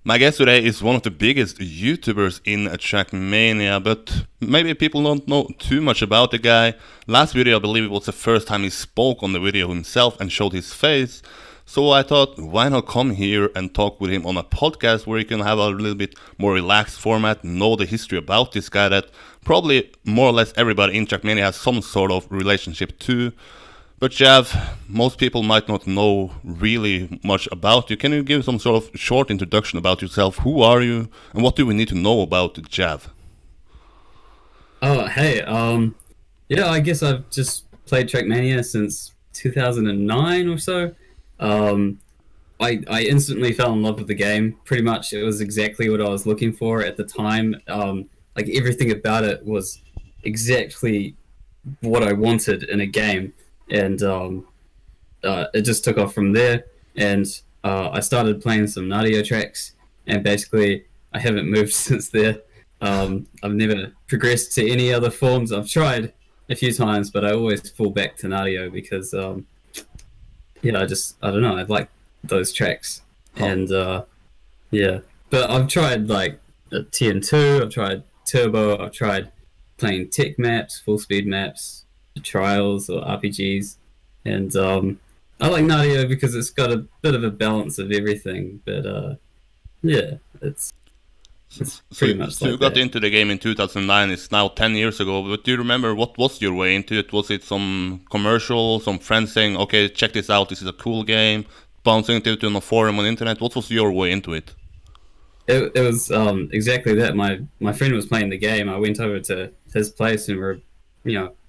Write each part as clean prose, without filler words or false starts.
My guest today is one of the biggest YouTubers in Trackmania, but maybe people don't know too much about the guy. Last video, I believe it was the first time he spoke on the video himself and showed his face. So I thought, why not come here and talk with him on a podcast where you can have a little bit more relaxed format, know the history about this guy that probably more or less everybody in Trackmania has some sort of relationship to. But JaV, most people might not know really much about you. Can you give some sort of short introduction about yourself? Who are you, and what do we need to know about JaV? Oh, hey, yeah, I guess I've just played Trackmania since 2009 or so. Um, I instantly fell in love with the game. Pretty much, it was exactly what I was looking for at the time. Like everything about it was exactly what I wanted in a game, and it just took off from there. And I started playing some Nadeo tracks, and basically I haven't moved since there. I've never progressed to any other forms. I've tried a few times, but I always fall back to Nadeo because yeah, I don't know, I like those tracks. And yeah, but I've tried like TN2, I've tried Turbo, I've tried playing tech maps, full speed maps, trials or RPGs, and I like Nadeo because it's got a bit of a balance of everything. But yeah, it's pretty much So you like got that. into the game in 2009. It's now 10 years ago. But do you remember what was your way into it? Was it some commercial, some friends saying, "Okay, check this out. This is a cool game," bouncing into it on a forum on the internet? What was your way into it? It was exactly that. My friend was playing the game. I went over to his place and we're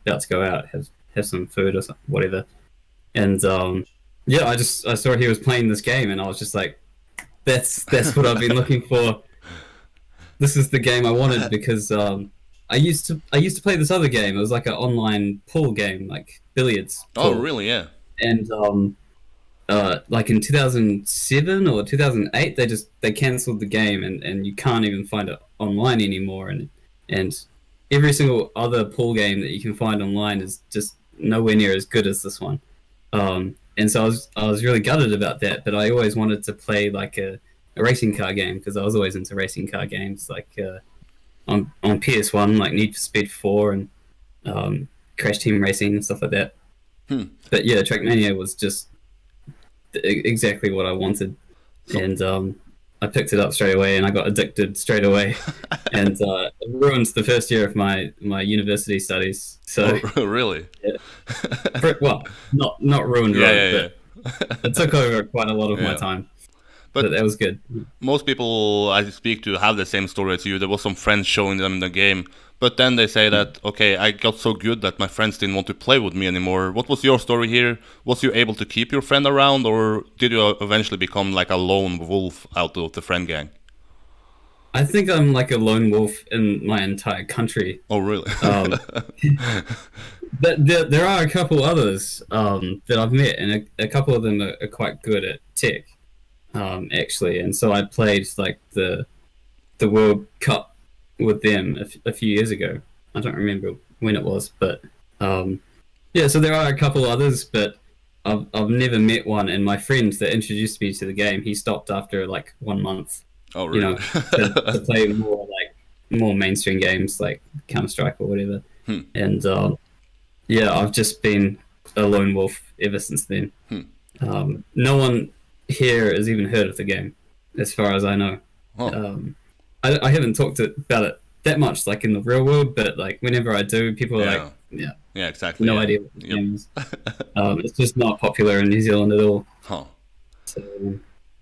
about to go out, have some food or something, whatever. And yeah, I saw he was playing this game and I was just like, that's what I've been looking for. This is the game I wanted because I used to play this other game. It was like an online pool game, like billiards Oh, pool. really? Yeah. And like in 2007 or 2008 they canceled the game, and you can't even find it online anymore, and every single other pool game that you can find online is just nowhere near as good as this one. And so I was really gutted about that, but I always wanted to play like a racing car game because I was always into racing car games, like on PS1, like Need for Speed 4 and Crash Team Racing and stuff like that. Hmm. But yeah, Trackmania was just exactly what I wanted, So, and I picked it up straight away, and I got addicted straight away, and it ruined the first year of my university studies. So oh, really? yeah, well, not ruined, Yeah, right, yeah, but yeah. it took over quite a lot of my Yeah. time. But But that was good. most people I speak to have the same story as you. There was some friends showing them the game, but then they say that, okay, I got so good that my friends didn't want to play with me anymore. What was your story here? Was you able to keep your friend around, or did you eventually become like a lone wolf out of the friend gang? I think I'm like a lone wolf in my entire country. Oh, really? Um, but there are a couple others that I've met, and a couple of them are quite good at tech, actually. And so I played like the World Cup with them a few years ago. I don't remember when it was, but yeah. So there are a couple others, but I've never met one. And my friend that introduced me to the game, he stopped after like 1 month. Oh, You really? know, to play more mainstream games like Counter Strike or whatever. Hmm. And yeah, I've just been a lone wolf ever since then. Hmm. No one here has even heard of the game, as far as I know. Oh, I haven't talked about it that much, like in the real world, but like whenever I do, people are like, yeah. "Yeah, Yeah, exactly. no Yeah. idea what the Yep. game is." It's just not popular in New Zealand at all. Huh. So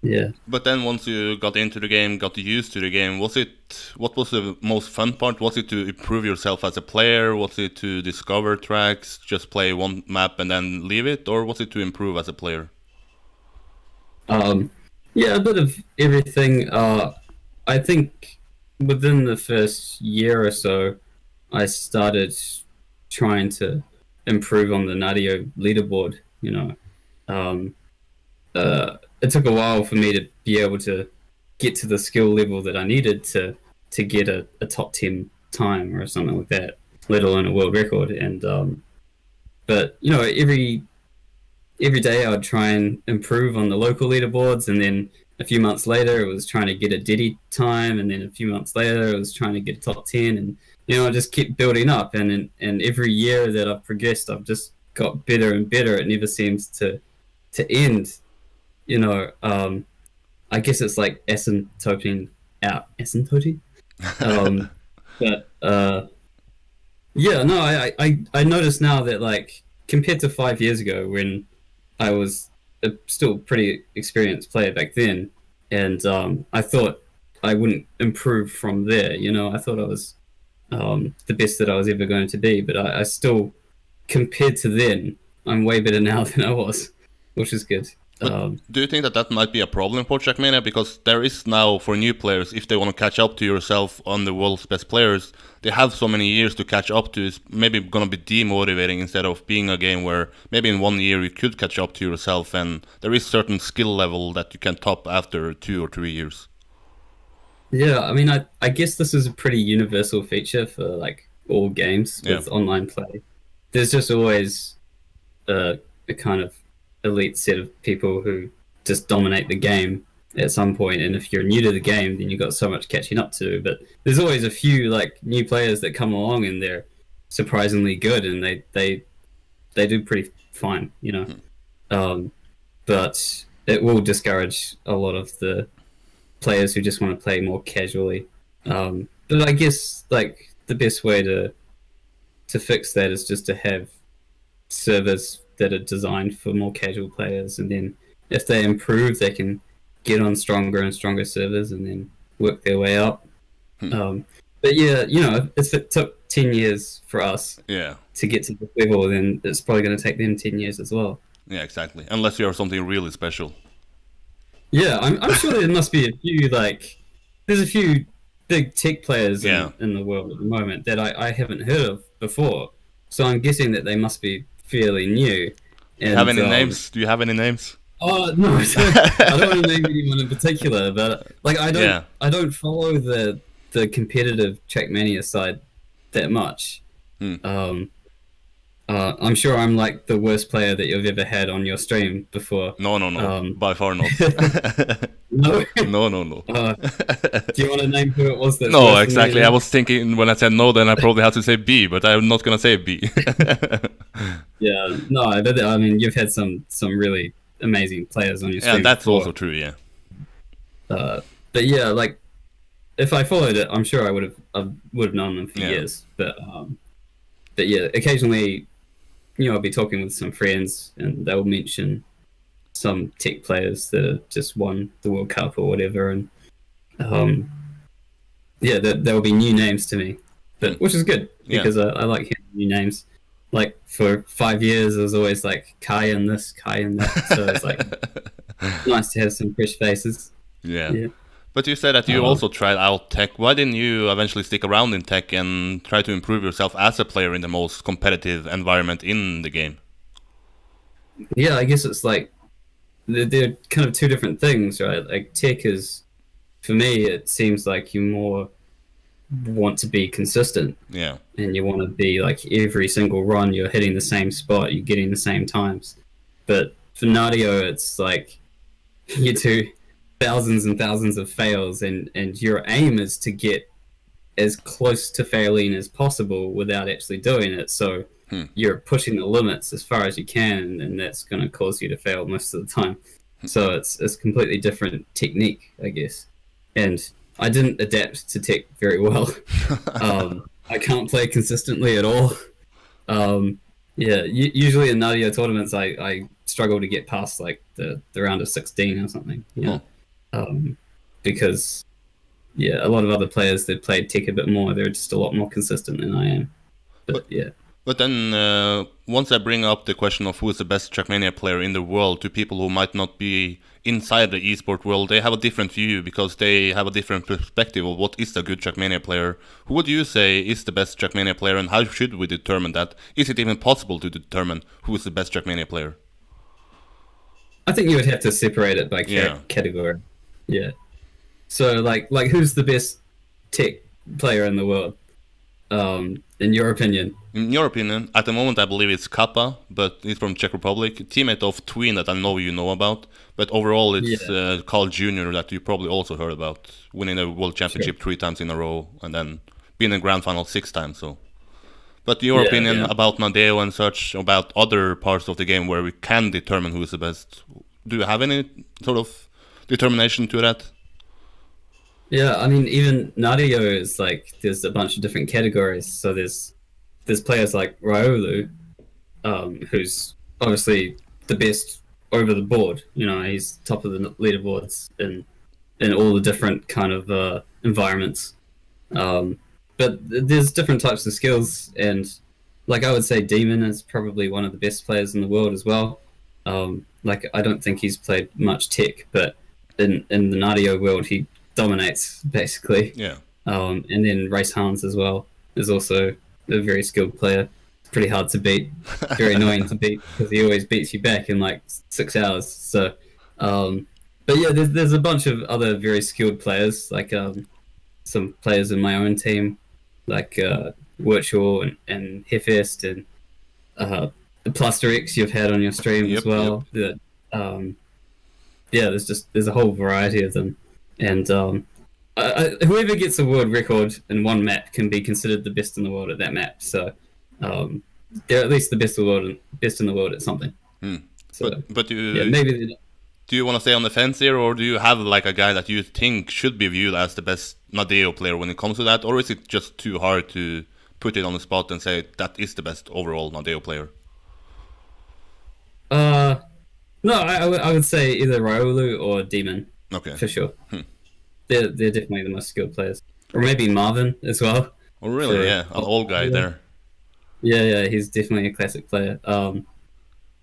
yeah. But then once you got into the game, got used to the game, what was the most fun part? Was it to improve yourself as a player? Was it to discover tracks, just play one map and then leave it? Or was it to improve as a player? Um, yeah, a bit of everything. I think within the first year or so, I started trying to improve on the Nadeo leaderboard. Um, it took a while for me to be able to get to the skill level that I needed to get a top 10 time or something like that, let alone a world record. And but every day I would try and improve on the local leaderboards, and then a few months later, it was trying to get a Diddy time, and then a few months later, it was trying to get a top 10, and I just kept building up, and every year that I've progressed, I've just got better and better. It never seems to end. I guess it's like asymptoting out. Asymptoting? But yeah, no, I notice now that, like, compared to 5 years ago when I was a still pretty experienced player back then, and I thought I wouldn't improve from there. I thought I was the best that I was ever going to be, but I still, compared to then, I'm way better now than I was, which is good. Do you think that might be a problem for Trackmania? Because there is now, for new players, if they want to catch up to yourself on the world's best players, they have so many years to catch up to. It's maybe going to be demotivating instead of being a game where maybe in 1 year you could catch up to yourself, and there is certain skill level that you can top after 2 or 3 years. Yeah, I mean, I guess this is a pretty universal feature for, like, all games with online play. There's just always a kind of elite set of people who just dominate the game at some point, and if you're new to the game, then you've got so much catching up to. But there's always a few, like, new players that come along and they're surprisingly good, and they do pretty fine, but it will discourage a lot of the players who just want to play more casually. But I guess, like, the best way to fix that is just to have servers that are designed for more casual players, and then if they improve, they can get on stronger and stronger servers and then work their way up. But yeah, if it took 10 years for us to get to this level, then it's probably going to take them 10 years as well. Yeah, exactly. Unless you are something really special. Yeah, I'm sure there must be a few, like, there's a few big tech players in the world at the moment that I haven't heard of before. So I'm guessing that they must be fairly new. And, have any names? Do you have any names? Oh no, I don't want to name anyone in particular, but, like, I don't follow the competitive Trackmania side that much. I'm sure I'm, like, the worst player that you've ever had on your stream before. No. By far not. No? No. Do you want to name who it was? No, exactly. I was thinking when I said no, then I probably have to say B, but I'm not going to say B. Yeah, no, but I mean, you've had some really amazing players on your stream. Yeah, that's before. Also true, yeah. But yeah, like, if I followed it, I'm sure I would have known them for years. But yeah, occasionally, I'll be talking with some friends and they'll mention some tech players that just won the World Cup or whatever, and there'll be new names to me, which is good because I like hearing new names. Like, for 5 years, it was always like Kai and this, Kai and that, so it's like nice to have some fresh faces. Yeah. But you said that you also tried out tech. Why didn't you eventually stick around in tech and try to improve yourself as a player in the most competitive environment in the game? Yeah, I guess it's like they're kind of two different things, right? Like, tech is, for me, it seems like you more want to be consistent. Yeah. And you want to be, like, every single run you're hitting the same spot, you're getting the same times. But for Nadeo, it's like you do thousands and thousands of fails, and your aim is to get as close to failing as possible without actually doing it. So you're pushing the limits as far as you can, and that's going to cause you to fail most of the time. So it's completely different technique, I guess. And I didn't adapt to tech very well. I can't play consistently at all. Usually in Nadeo tournaments, I struggle to get past, like, the round of 16 or something. Because a lot of other players that played tech a bit more, they're just a lot more consistent than I am. But then once I bring up the question of who is the best Trackmania player in the world to people who might not be inside the esport world, they have a different view because they have a different perspective of what is a good Trackmania player. Who would you say is the best Trackmania player, and how should we determine that? Is it even possible to determine who is the best Trackmania player? I think you would have to separate it by category. Yeah. So, like who's the best tech player in the world? In your opinion? In your opinion, at the moment I believe it's Kappa, but he's from Czech Republic, teammate of Twin that I know you know about. But overall, it's Yeah, Carl Jr. that you probably also heard about, winning a world sure. championship 3 times in a row, and then being in grand final 6 times. So, but your Yeah, opinion yeah. about Nadeo and such, about other parts of the game where we can determine who is the best. Do you have any sort of determination to that? Yeah, I mean, even Nadeo is like there's a bunch of different categories. So there's players like Raulu, who's obviously the best over the board. You know, he's top of the leaderboards in all the different kind of environments. Um, but there's different types of skills, and like I would say, Demon is probably one of the best players in the world as well. Like I don't think he's played much tech, but in the Nadeo world, he dominates basically. Yeah. And then Race Hans as well is also a very skilled player. Pretty hard to beat, very annoying to beat because he always beats you back in like 6 hours. So, um, but yeah, there's a bunch of other very skilled players, like some players in my own team, like Virtual and Hefest and the Pluster X you've had on your stream as Yep, yep. well. Um, yeah, there's a whole variety of them, and whoever gets a world record in one map can be considered the best in the world at that map. So um, they're at least the best in the world at something. Hmm. So But yeah, maybe they're not. do you want to stay on the fence here, or do you have like a guy that you think should be viewed as the best Nadeo player when it comes to that, or is it just too hard to put it on the spot and say that is the best overall Nadeo player? Uh, no, I would say either Raulu or Demon Okay. for sure. Hmm. They're definitely the most skilled players, or maybe Marvin as well. Oh, really? For Yeah, an old guy there. yeah, yeah, he's definitely a classic player.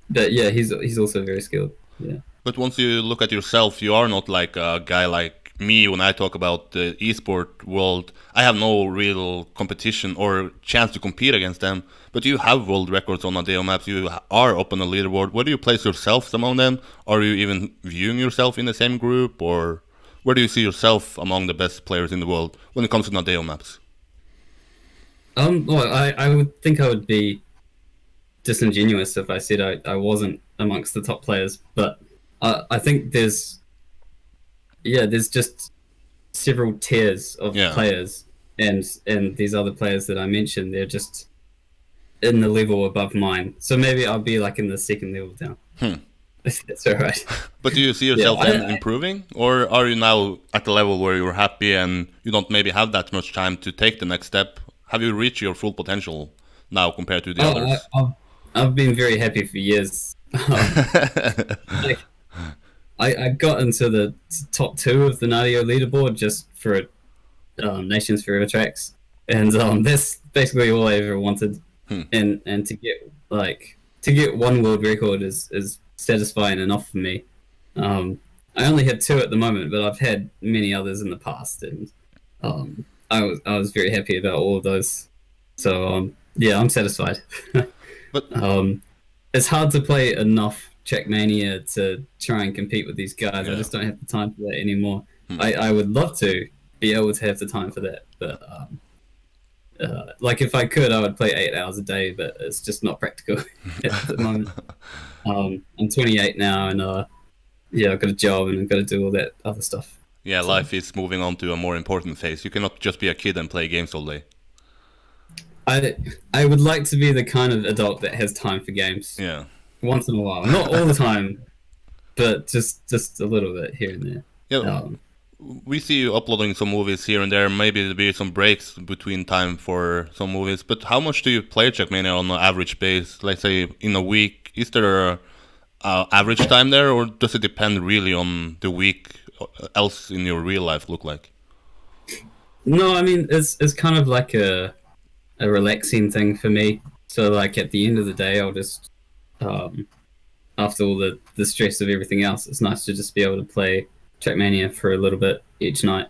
But yeah, he's also very skilled. Yeah. But once you look at yourself, you are not like a guy like me when I talk about the esport world. I have no real competition or chance to compete against them. But you have world records on Nadeo maps. You are up on the leaderboard. Where do you place yourself among them? Are you even viewing yourself in the same group? Or where do you see yourself among the best players in the world when it comes to Nadeo maps? Well, I would think I would be disingenuous if I said I wasn't amongst the top players, but I think there's just several tiers of Yeah. players, and these other players that I mentioned, they're just in the level above mine. So maybe I'll be like in the second level down. Hmm. That's all right. But do you see Yeah, yourself then improving, or are you now at the level where you're happy and you don't maybe have that much time to take the next step? Have you reached your full potential now compared to the oh, others? I've been very happy for years. Like, I got into the top two of the Nadeo leaderboard just for Nations Forever tracks, and that's basically all I ever wanted. Hmm. And to get one world record is satisfying enough for me. I only have two at the moment, but I've had many others in the past, and I was very happy about all of those. So yeah, I'm satisfied. But It's hard to play enough Trackmania to try and compete with these guys. I yeah. just don't have the time for that anymore. Hmm. I would love to be able to have the time for that, but like if I could, I would play 8 hours a day, but it's just not practical at the moment. I'm 28 now, and yeah, I've got a job and I've got to do all that other stuff. Yeah, So life is moving on to a more important phase. You cannot just be a kid and play games all day. I I would like to be the kind of adult that has time for games Yeah. once in a while, not all the time, but just a little bit here and there. Yeah, Um, we see you uploading some movies here and there. Maybe there'll be some breaks between time for some movies. But how much do you play Trackmania on an average base? Let's say in a week. Is there a average time there, or does it depend really on the week? Else in your real life look like? no, I mean it's kind of like a relaxing thing for me. So like at the end of the day, I'll just um, after all the stress of everything else, it's nice to just be able to play Trackmania for a little bit each night.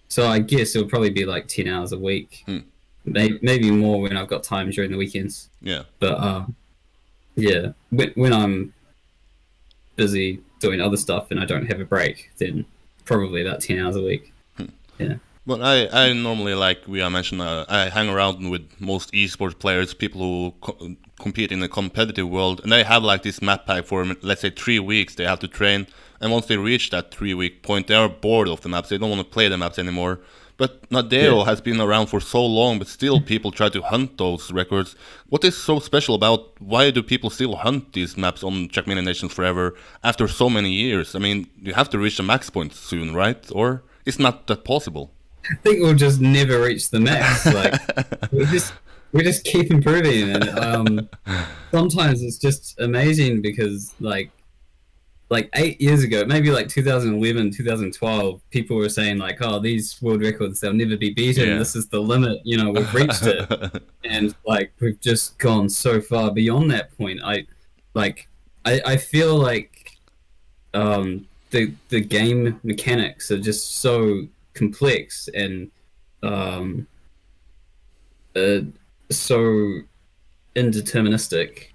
So I guess it'll probably be like 10 hours a week, Hmm. maybe more when I've got time during the weekends. Yeah. But yeah, when I'm busy doing other stuff and I don't have a break, then probably about 10 hours a week. Yeah. But I normally, like we mentioned, I hang around with most esports players, people who compete in the competitive world, and they have like this map pack for, let's say, 3 weeks. They have to train, and once they reach that 3 week point, they are bored of the maps. They don't want to play the maps anymore. But Nadeo has been around for so long, but still people try to hunt those records. What is so special about, why do people still hunt these maps on Trackmania Nations Forever after so many years? I mean, you have to reach the max point soon, right? Or it's not that possible? I think we'll just never reach the max. Like we just keep improving, and sometimes it's just amazing because like 8 years ago, maybe like 2011, 2012, people were saying like, oh, these world records, they'll never be beaten. Yeah. This is the limit. You know, we've reached it, and like we've just gone so far beyond that point. I feel like the game mechanics are just so complex and so indeterministic.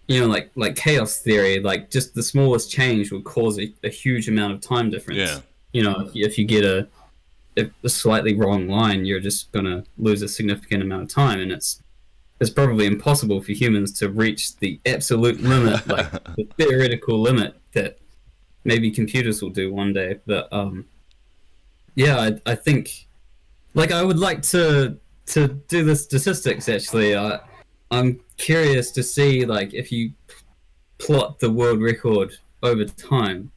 You know, like chaos theory, like just the smallest change would cause a huge amount of time difference. Yeah. You know, if you get a slightly wrong line, you're just gonna lose a significant amount of time, and it's probably impossible for humans to reach the absolute limit, like the theoretical limit that maybe computers will do one day. But yeah, I think, like, I would like to do the statistics actually. I'm curious to see, like, if you plot the world record over time,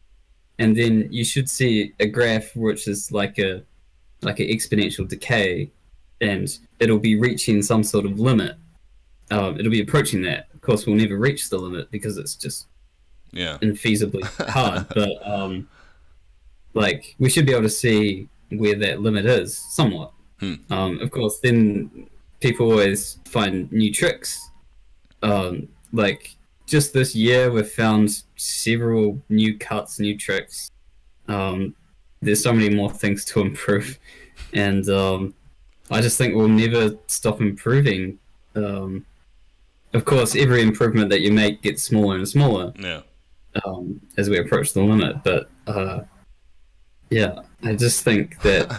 and then you should see a graph which is like an exponential decay, and it'll be reaching some sort of limit. It'll be approaching that. Of course, we'll never reach the limit because it's just infeasibly hard. But like, we should be able to see where that limit is somewhat. Of course, then people always find new tricks. Like, just this year, we've found several new cuts, new tricks. There's so many more things to improve, and I just think we'll never stop improving. Of course, every improvement that you make gets smaller and smaller as we approach the limit. But yeah, I just think that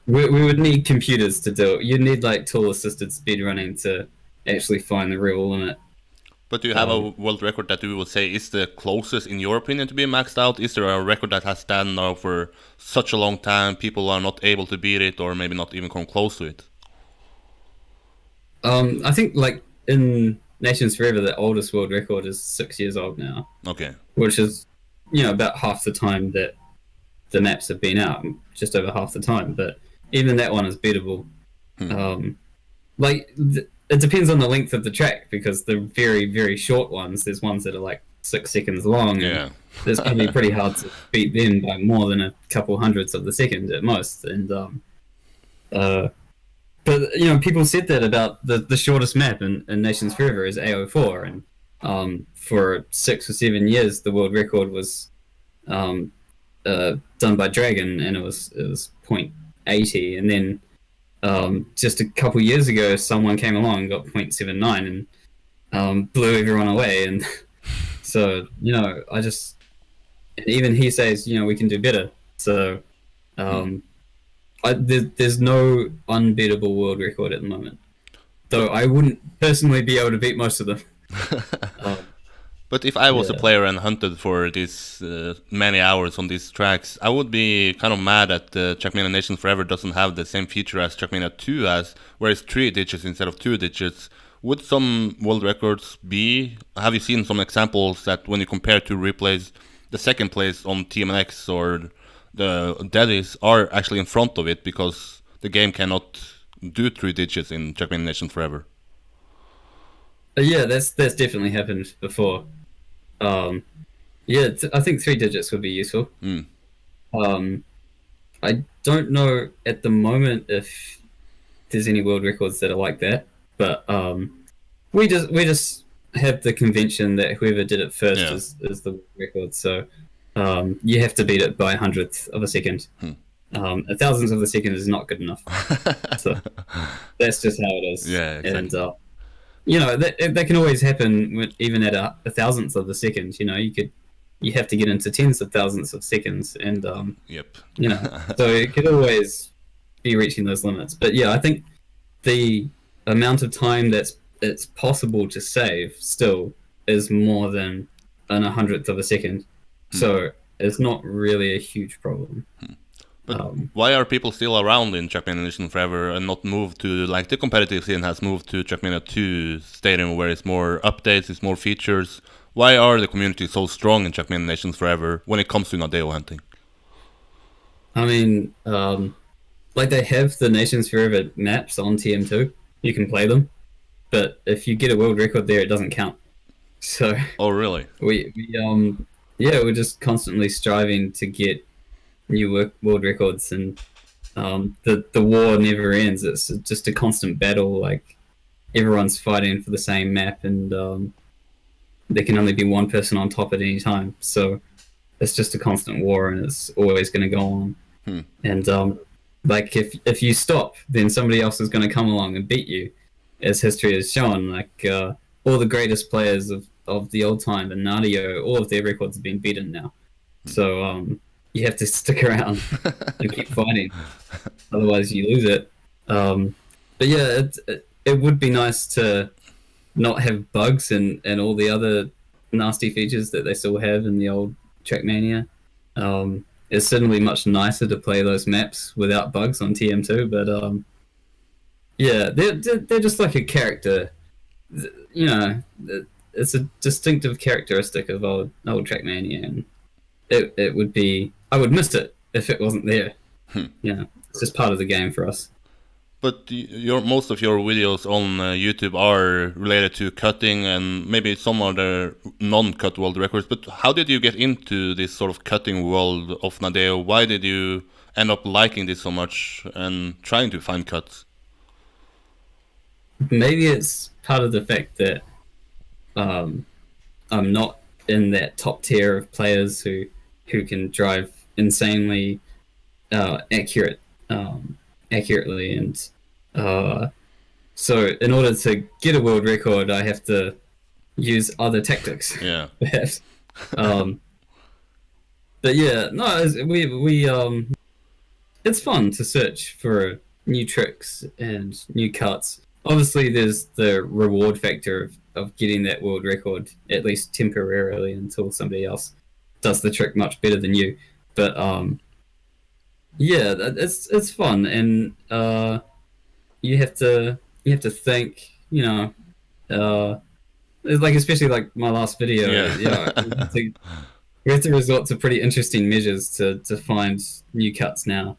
we would need computers to do it. You'd need like tool-assisted speedrunning to actually find the real limit. But do you have a world record that you would say is the closest, in your opinion, to being maxed out? Is there a record that has stand now for such a long time, people are not able to beat it, or maybe not even come close to it? I think, like, in Nations Forever, the oldest world record is 6 years old now. Okay. Which is, you know, about half the time that the maps have been out, just over half the time. But even that one is beatable. It depends on the length of the track, because the very, very short ones, there's ones that are like 6 seconds long, and it's going to be pretty hard to beat them by more than a couple hundredths of the second at most. And but, you know, people said that about the shortest map in Nations Forever is AO4, and for 6 or 7 years the world record was done by Dragon, and it was 0.80, and then just a couple years ago someone came along and got 0.79 and blew everyone away. And so, you know, and even he says, you know, we can do better. So there's no unbeatable world record at the moment, though I wouldn't personally be able to beat most of them. But if I was a player and hunted for these many hours on these tracks, I would be kind of mad that Trackmania Nations Forever doesn't have the same feature as Trackmania 2 has, where it's 3 digits instead of 2 digits. Would some world records be? Have you seen some examples that when you compare two replays, the second place on TMNF or the Daddies are actually in front of it because the game cannot do 3 digits in Trackmania Nations Forever? Yeah, that's definitely happened before. I think 3 digits would be useful. I don't know at the moment if there's any world records that are like that, but we just have the convention that whoever did it first is the record. So you have to beat it by 100th of a second. A thousandth of a second is not good enough. So that's just how it is. Yeah, exactly. And you know, that can always happen even at a thousandth of a second. You know, you you have to get into tens of thousands of seconds, and Yep. you know, so it could always be reaching those limits. But yeah, I think the amount of time that's it's possible to save still is more than an 100th of a second. So it's not really a huge problem. But why are people still around in Trackmania Nation forever and not moved to, like the competitive scene has moved to Trackmania 2 Stadium, where it's more updates, it's more features? Why are the community so strong in Trackmania Nations forever when it comes to Nadeo hunting? I mean, like they have the Nations Forever maps on TM2. You can play them, but if you get a world record there, it doesn't count. So Oh, really? we're just constantly striving to get new world records, and the war never ends. It's just a constant battle. Like everyone's fighting for the same map, and there can only be one person on top at any time. So it's just a constant war, and it's always going to go on. And like if you stop, then somebody else is going to come along and beat you, as history has shown. Like all the greatest players of the old time and Nadeo, all of their records have been beaten now. So you have to stick around and keep fighting, otherwise you lose it. But yeah, it would be nice to not have bugs and all the other nasty features that they still have in the old Trackmania. It's certainly much nicer to play those maps without bugs on TM2, but yeah, they're just like a character. You know, it's a distinctive characteristic of old Trackmania, and it would be, I would miss it if it wasn't there. Yeah, it's just part of the game for us. But most of your videos on YouTube are related to cutting and maybe some other non-cut world records. But how did you get into this sort of cutting world of Nadeo? Why did you end up liking this so much and trying to find cuts? Maybe it's part of the fact that I'm not in that top tier of players who can drive insanely accurately, and so in order to get a world record, I have to use other tactics. Yeah. Perhaps. But yeah, no, we it's fun to search for new tricks and new cuts. Obviously, there's the reward factor of getting that world record, at least temporarily, until somebody else does the trick much better than you. But yeah, it's fun, and you have to think, you know, like especially like my last video. Yeah, we have to resort to pretty interesting measures to find new cuts now,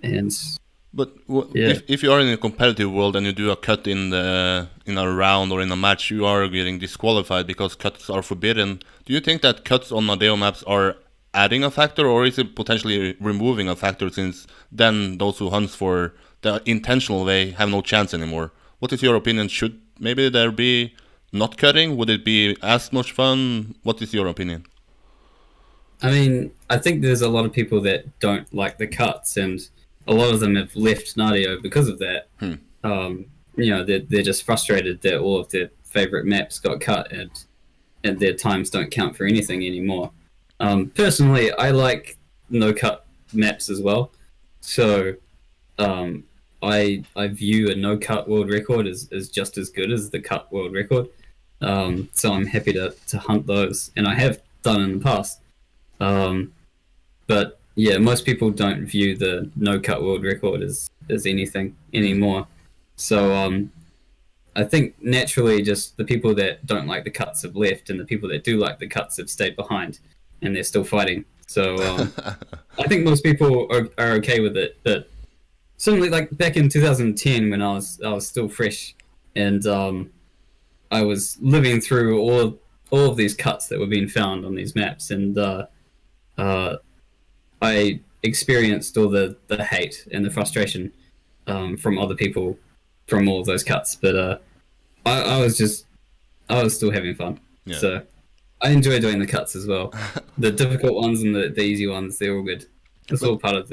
and. But if you are in a competitive world and you do a cut in a round or in a match, you are getting disqualified because cuts are forbidden. Do you think that cuts on Nadeo maps are adding a factor, or is it potentially removing a factor, since then those who hunt for the intentional way have no chance anymore? What is your opinion? Should maybe there be not cutting? Would it be as much fun? What is your opinion? I mean, I think there's a lot of people that don't like the cuts, and a lot of them have left Nadeo because of that. You know, they're just frustrated that all of their favorite maps got cut, and their times don't count for anything anymore. Personally, I like no-cut maps as well. So I view a no-cut world record as just as good as the cut world record. So I'm happy to hunt those, and I have done in the past. But yeah, most people don't view the no-cut world record as anything anymore. So I think naturally just the people that don't like the cuts have left, and the people that do like the cuts have stayed behind, and they're still fighting. So I think most people are okay with it. But certainly, like back in 2010, when I was still fresh, and I was living through all of these cuts that were being found on these maps, and I experienced all the hate and the frustration from other people from all of those cuts. But I was still having fun. Yeah. So I enjoy doing the cuts as well. The difficult ones and the easy ones, they're all good. It's all part of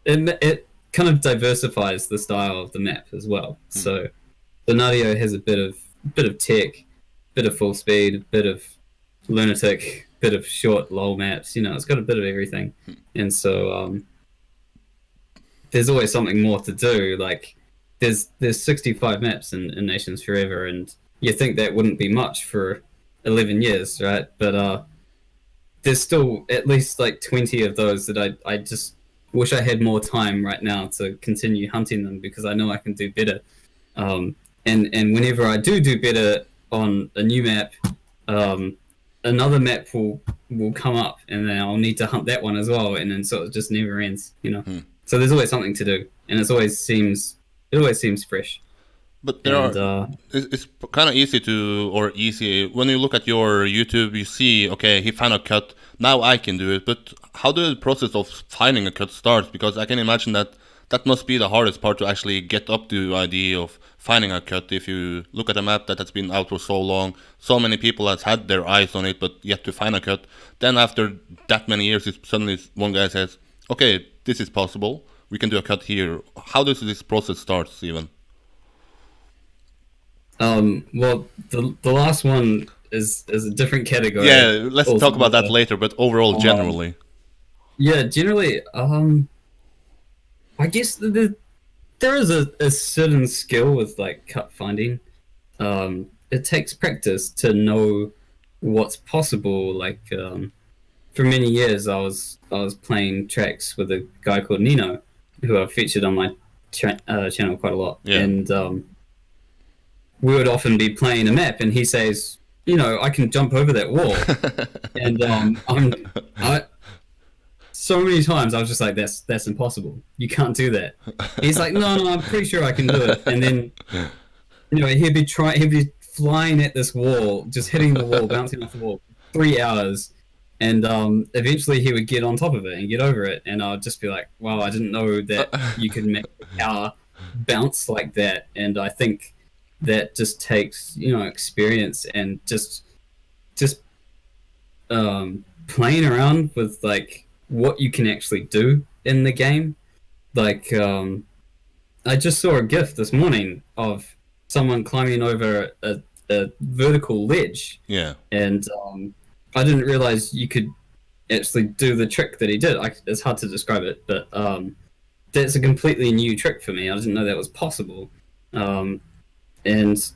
it kind of diversifies the style of the map as well. So the Nadeo has a bit of tech, bit of full speed, a bit of lunatic, bit of short lol maps. It's got a bit of everything, and so there's always something more to do. Like there's 65 maps in Nations Forever, and you think that wouldn't be much for 11 years, right? But there's still at least like 20 of those that I just wish I had more time right now to continue hunting them, because I know I can do better. And whenever I do better on a new map, another map will come up, and then I'll need to hunt that one as well, and then so it just never ends, So there's always something to do, and it always seems fresh. But it's kind of easy when you look at your YouTube, you see, okay, he found a cut, now I can do it. But how the process of finding a cut starts? Because I can imagine that must be the hardest part, to actually get up to the idea of finding a cut. If you look at a map that has been out for so long, so many people has had their eyes on it, but yet to find a cut. Then after that many years, suddenly one guy says, okay, this is possible, we can do a cut here. How does this process start, even? Well, the last one is a different category. Yeah, let's talk about that later, but overall, generally. Yeah, generally, I guess there is a certain skill with like cut finding. It takes practice to know what's possible. Like, for many years, I was playing tracks with a guy called Nino, who I've featured on my channel quite a lot, and we would often be playing a map, and he says, I can jump over that wall. And so many times I was just like, that's impossible. You can't do that. He's like, no, I'm pretty sure I can do it. And then, he'd be flying at this wall, just hitting the wall, bouncing off the wall, 3 hours. And eventually he would get on top of it and get over it. And I'd just be like, wow, I didn't know that you could make a car bounce like that. And I think that just takes experience, and just playing around with like what you can actually do in the game. Like I just saw a GIF this morning of someone climbing over a vertical ledge, and I didn't realize you could actually do the trick that he did. It's hard to describe it, but that's a completely new trick for me. I didn't know that was possible. And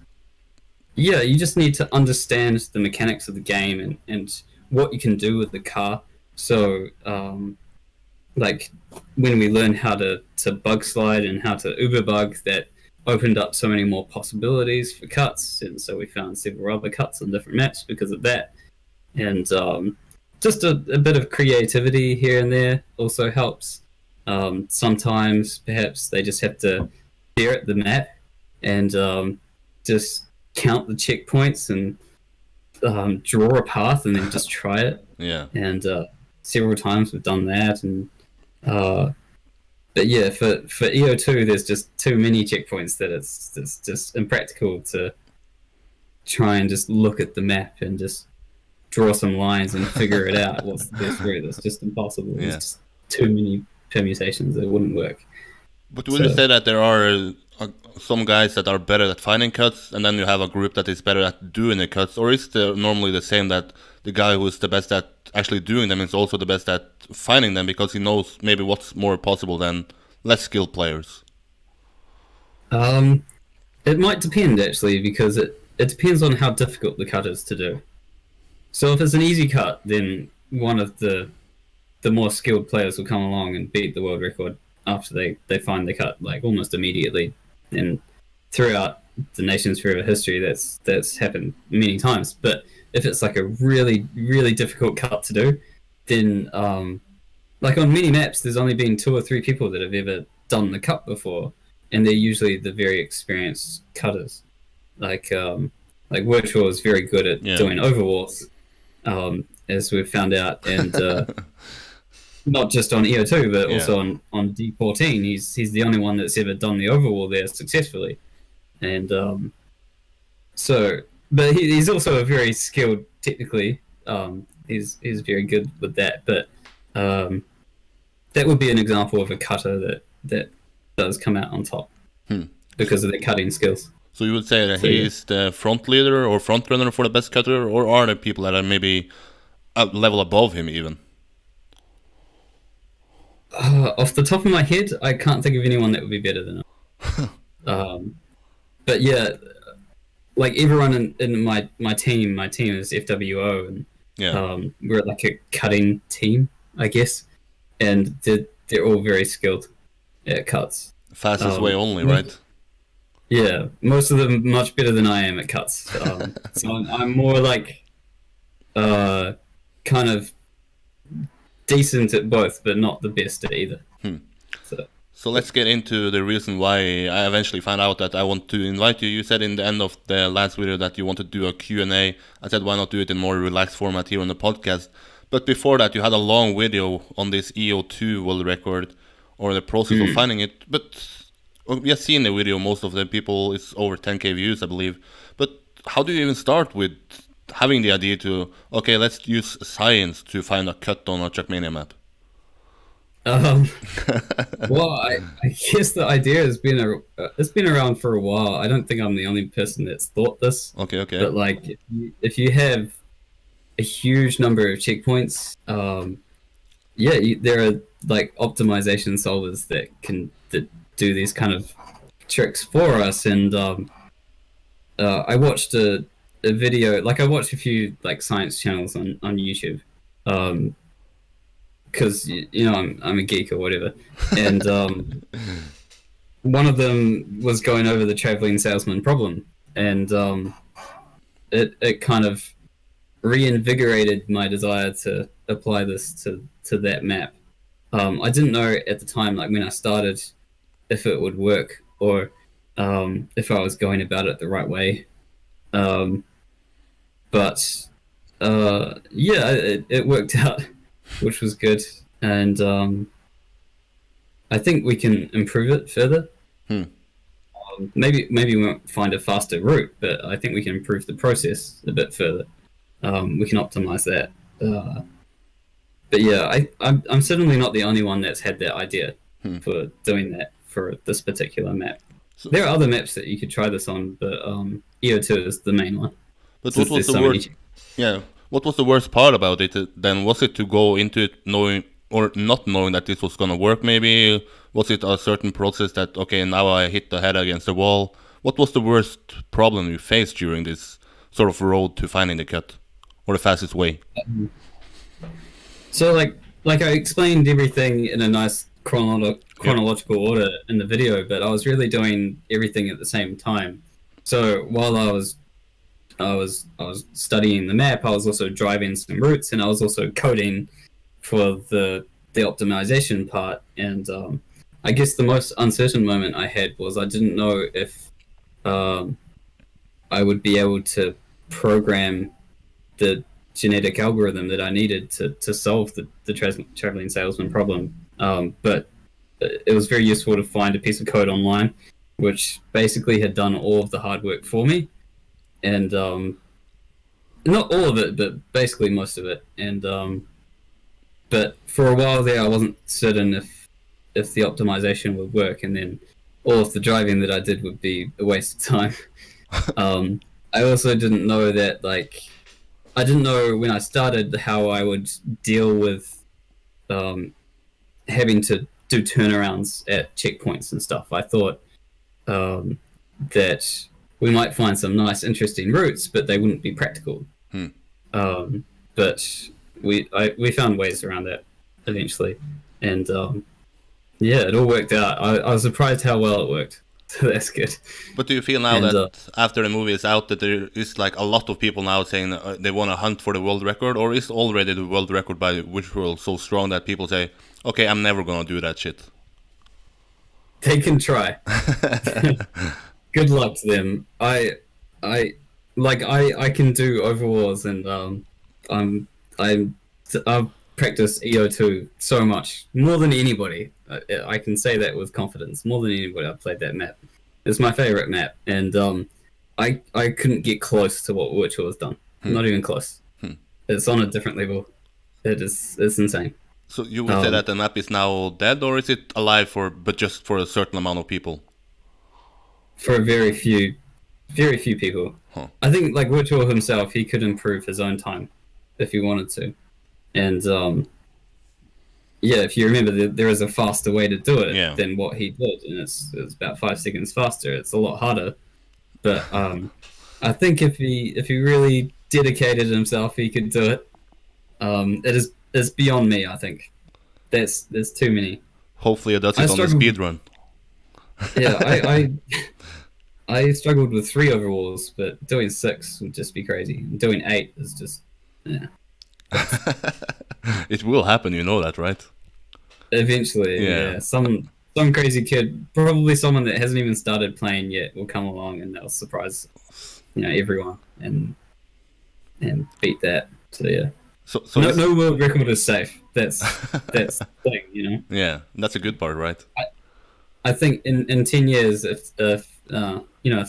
yeah, you just need to understand the mechanics of the game and what you can do with the car. So, like when we learned how to bug slide and how to uber bug, that opened up so many more possibilities for cuts. And so we found several other cuts on different maps because of that. And just a bit of creativity here and there also helps. Sometimes perhaps they just have to stare at the map and just count the checkpoints and draw a path and then just try it. Yeah. And several times we've done that. And but yeah, for EO2, there's just too many checkpoints that it's just impractical to try and just look at the map and just draw some lines and figure it out. What's the best route? It's just impossible. Yeah. There's just too many permutations that wouldn't work. But would you say that there are some guys that are better at finding cuts, and then you have a group that is better at doing the cuts? Or is it normally the same, that the guy who is the best at actually doing them is also the best at finding them, because he knows maybe what's more possible than less skilled players? It might depend, actually, because it depends on how difficult the cut is to do. So if it's an easy cut, then one of the more skilled players will come along and beat the world record after they find the cut, like almost immediately. And throughout the Nations Forever history, that's happened many times. But if it's like a really, really difficult cut to do, then like on many maps, there's only been 2 or 3 people that have ever done the cut before, and they're usually the very experienced cutters. Like Virtual is very good at doing overwalls, as we've found out, and not just on EO2, but also on D14. He's the only one that's ever done the overwall there successfully, and but he's also a very skilled technically. He's very good with that, but that would be an example of a cutter that does come out on top because of their cutting skills. So you would say that So, he yeah. is the front leader or front runner for the best cutter, or are there people that are maybe a level above him even? Off the top of my head, I can't think of anyone that would be better than him. But yeah, like everyone in my team is FWO, and Yeah, we're like a cutting team, I guess, and they're all very skilled at cuts. fastest way Um, only, right? yeah, most of them much better than I am at cuts. So I'm more like kind of decent at both, but not the best at either. So So let's get into the reason why I eventually found out that I want to invite you. You said in the end of the last video that you want to do a Q&A. I said why not do it in more relaxed format here on the podcast. But before that you had a long video on this EO2 world record or the process of finding it. But we have seen the video, most of the people, it's over 10k views I believe. But how do you even start with having the idea to, okay, let's use science to find a cut on a Trackmania map? Um, well, I guess the idea has been it's been around for a while. I don't think I'm the only person that's thought this. Okay. But like, if you have a huge number of checkpoints, yeah, there are like optimization solvers that do these kind of tricks for us. And I watched a video, like I watched a few like science channels on YouTube. Because you know I'm a geek or whatever, and one of them was going over the traveling salesman problem, and it kind of reinvigorated my desire to apply this to that map. I didn't know at the time, like when I started, if it would work or if I was going about it the right way. But yeah, it worked out, which was good, and I think we can improve it further. Maybe we won't find a faster route, but I think we can improve the process a bit further. We can optimize that. But yeah, I'm certainly not the only one that's had that idea for doing that for this particular map. There are other maps that you could try this on, but EO2 is the main one. But what was the worst? Yeah, what was the worst part about it? Then was it to go into it knowing or not knowing that this was gonna work? Maybe was it a certain process that, okay, now I hit the head against the wall? What was the worst problem you faced during this sort of road to finding the cut or the fastest way? So like I explained everything in a nice chronological order in the video, but I was really doing everything at the same time. So while I was studying the map, I was also driving some routes, and I was also coding for the optimization part. And I guess the most uncertain moment I had was I didn't know if I would be able to program the genetic algorithm that I needed to solve the traveling salesman problem. But it was very useful to find a piece of code online which basically had done all of the hard work for me. And not all of it, but basically most of it. And but for a while there, I wasn't certain if the optimization would work, and then all of the driving that I did would be a waste of time. I also didn't know that, like, I didn't know when I started how I would deal with having to do turnarounds at checkpoints and stuff. I thought that we might find some nice, interesting routes, but they wouldn't be practical. But we found ways around that eventually, and yeah, it all worked out. I was surprised how well it worked. So that's good. But do you feel now that after the movie is out that there is like a lot of people now saying they want to hunt for the world record, or is already the world record by visual so strong that people say, okay, I'm never gonna do that shit? They can try. Good luck to them. I can do overwars, and I've practiced EO2 so much, more than anybody. I can say that with confidence. More than anybody, I've played that map. It's my favorite map, and I couldn't get close to what Virtual has done. Not even close. It's on a different level. It's insane. So you would say that the map is now dead, or is it alive but just for a certain amount of people? For a very few very few people. Huh. I think like Virtual himself, he could improve his own time if he wanted to, and yeah, if you remember, there is a faster way to do it than what he did, and it's about 5 seconds faster. It's a lot harder, but I think if he really dedicated himself, he could do it. It's beyond me. I think there's too many. Hopefully, it does it on the speed run. Yeah, I struggled with 3 overalls, but doing 6 would just be crazy. Doing 8 is just It will happen, you know that, right? Eventually, yeah. Some crazy kid, probably someone that hasn't even started playing yet, will come along and they'll surprise, everyone and beat that. So yeah. So no world record is safe. That's the thing, Yeah, that's a good part, right? I think in 10 years, if the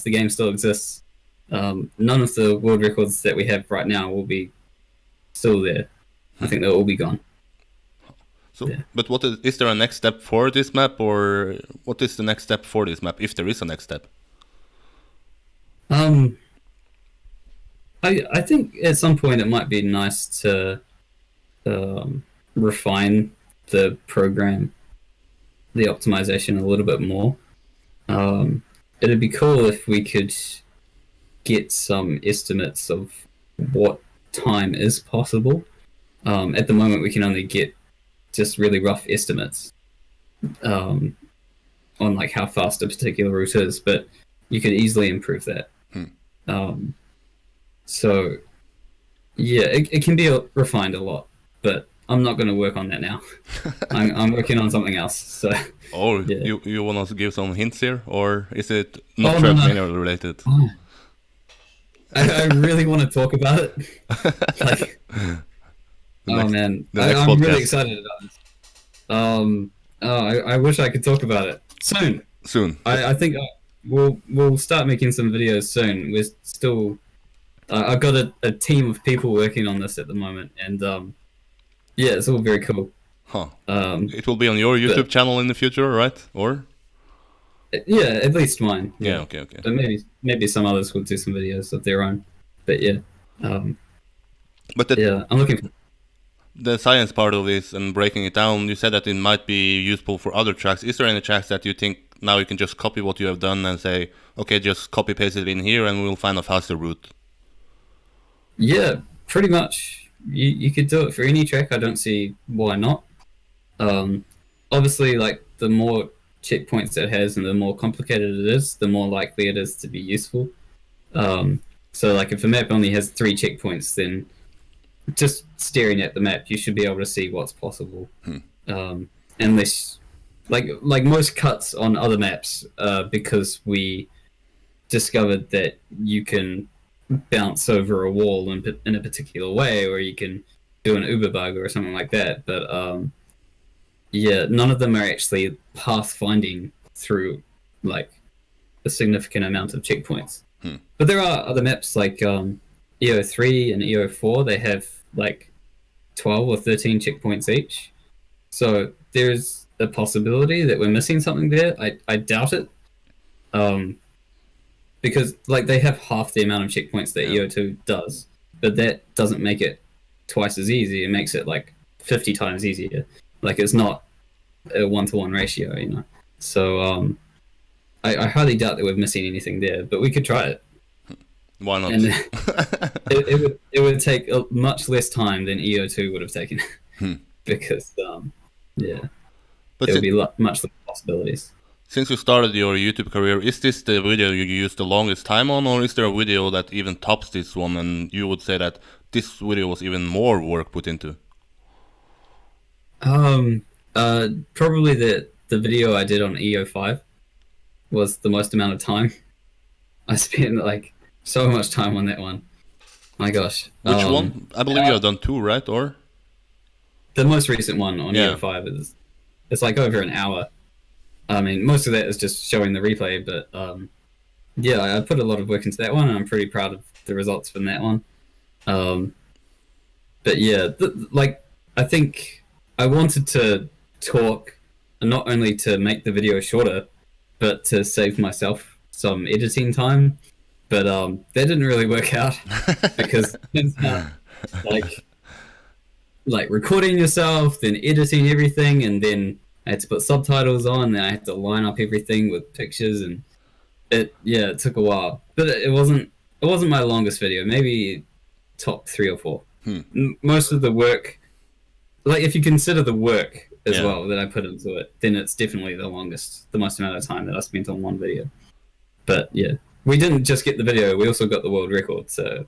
game still exists, none of the world records that we have right now will be still there. I think they'll all be gone. So, yeah. But is there a next step for this map, or what is the next step for this map, if there is a next step? I think at some point it might be nice to refine the program, the optimization a little bit more. It'd be cool if we could get some estimates of what time is possible. At the moment, we can only get just really rough estimates on like how fast a particular route is, but you could easily improve that. So yeah, it can be refined a lot, but I'm not going to work on that now. I'm working on something else. So. Yeah. You want to give some hints here, or is it not Trackmania related? I really want to talk about it. Man, I'm really excited about this. I wish I could talk about it soon. I think we'll start making some videos soon. We're still. I've got a team of people working on this at the moment, and yeah, it's all very cool. Huh. It will be on your YouTube channel in the future, right? Or? Yeah, at least mine. Yeah. Okay. But maybe some others will do some videos of their own. But yeah. I'm looking for the science part of this and breaking it down. You said that it might be useful for other tracks. Is there any tracks that you think now you can just copy what you have done and say, okay, just copy paste it in here and we'll find a faster route? Yeah, pretty much. You could do it for any track. I don't see why not. Obviously, like the more checkpoints it has and the more complicated it is, the more likely it is to be useful. So like if a map only has 3 checkpoints, then just staring at the map, you should be able to see what's possible. Unless, like most cuts on other maps, because we discovered that you can bounce over a wall in a particular way, or you can do an Uber bug or something like that. But yeah, none of them are actually pathfinding through like a significant amount of checkpoints. But there are other maps like EO3 and EO4. They have like 12 or 13 checkpoints each. So there's a possibility that we're missing something there. I doubt it. Because like they have half the amount of checkpoints that EO2 does, but that doesn't make it twice as easy. It makes it like 50 times easier. Like it's not a 1-to-1 ratio, So I highly doubt that we're missing anything there, but we could try it. Why not? And it would take much less time than EO2 would have taken, because but there would be much less possibilities. Since you started your YouTube career, is this the video you used the longest time on, or is there a video that even tops this one and you would say that this video was even more work put into? Probably the video I did on EO5 was the most amount of time. I spent like so much time on that one. My gosh. Which one? I believe you have done 2, right? Or the most recent one on EO5 it's like over an hour. I mean, most of that is just showing the replay, but yeah, I put a lot of work into that one, and I'm pretty proud of the results from that one. But yeah, I think I wanted to talk not only to make the video shorter, but to save myself some editing time, but that didn't really work out because it's not like recording yourself, then editing everything, and then I had to put subtitles on, and I had to line up everything with pictures, and it took a while, but it wasn't my longest video. Maybe top 3 or 4. Most of the work, like if you consider the work as well that I put into it, then it's definitely the most amount of time that I spent on one video. But yeah, we didn't just get the video; we also got the world record. So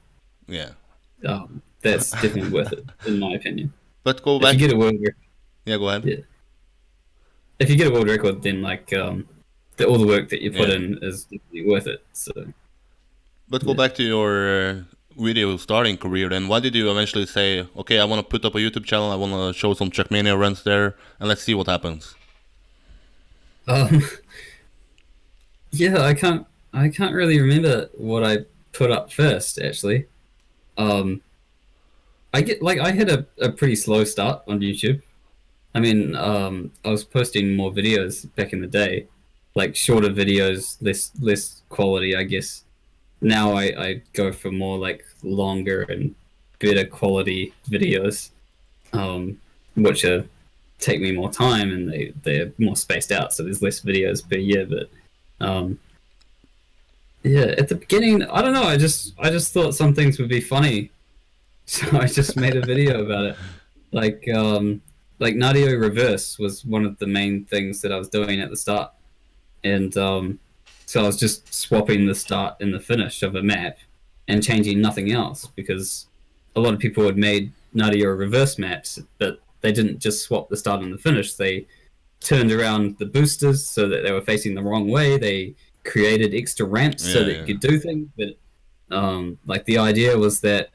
that's definitely worth it, in my opinion. But go back. If you get a world record, go ahead. Yeah. If you get a world record, then like all the work that you put in is definitely worth it. So. But go back to your video starting career. Then, why did you eventually say, "Okay, I want to put up a YouTube channel. I want to show some Trackmania runs there, and let's see what happens." Yeah, I can't really remember what I put up first. Actually, I had a pretty slow start on YouTube. I mean, I was posting more videos back in the day, like shorter videos, less quality, I guess. Now I go for more like longer and better quality videos, which take me more time, and they're more spaced out, so there's less videos per year. But at the beginning, I don't know. I just thought some things would be funny, so I just made a video about it. Like Nadeo reverse was one of the main things that I was doing at the start, and so I was just swapping the start and the finish of a map and changing nothing else, because a lot of people had made Nadeo reverse maps, but they didn't just swap the start and the finish. They turned around the boosters so that they were facing the wrong way. They created extra ramps so that you could do things. But like the idea was that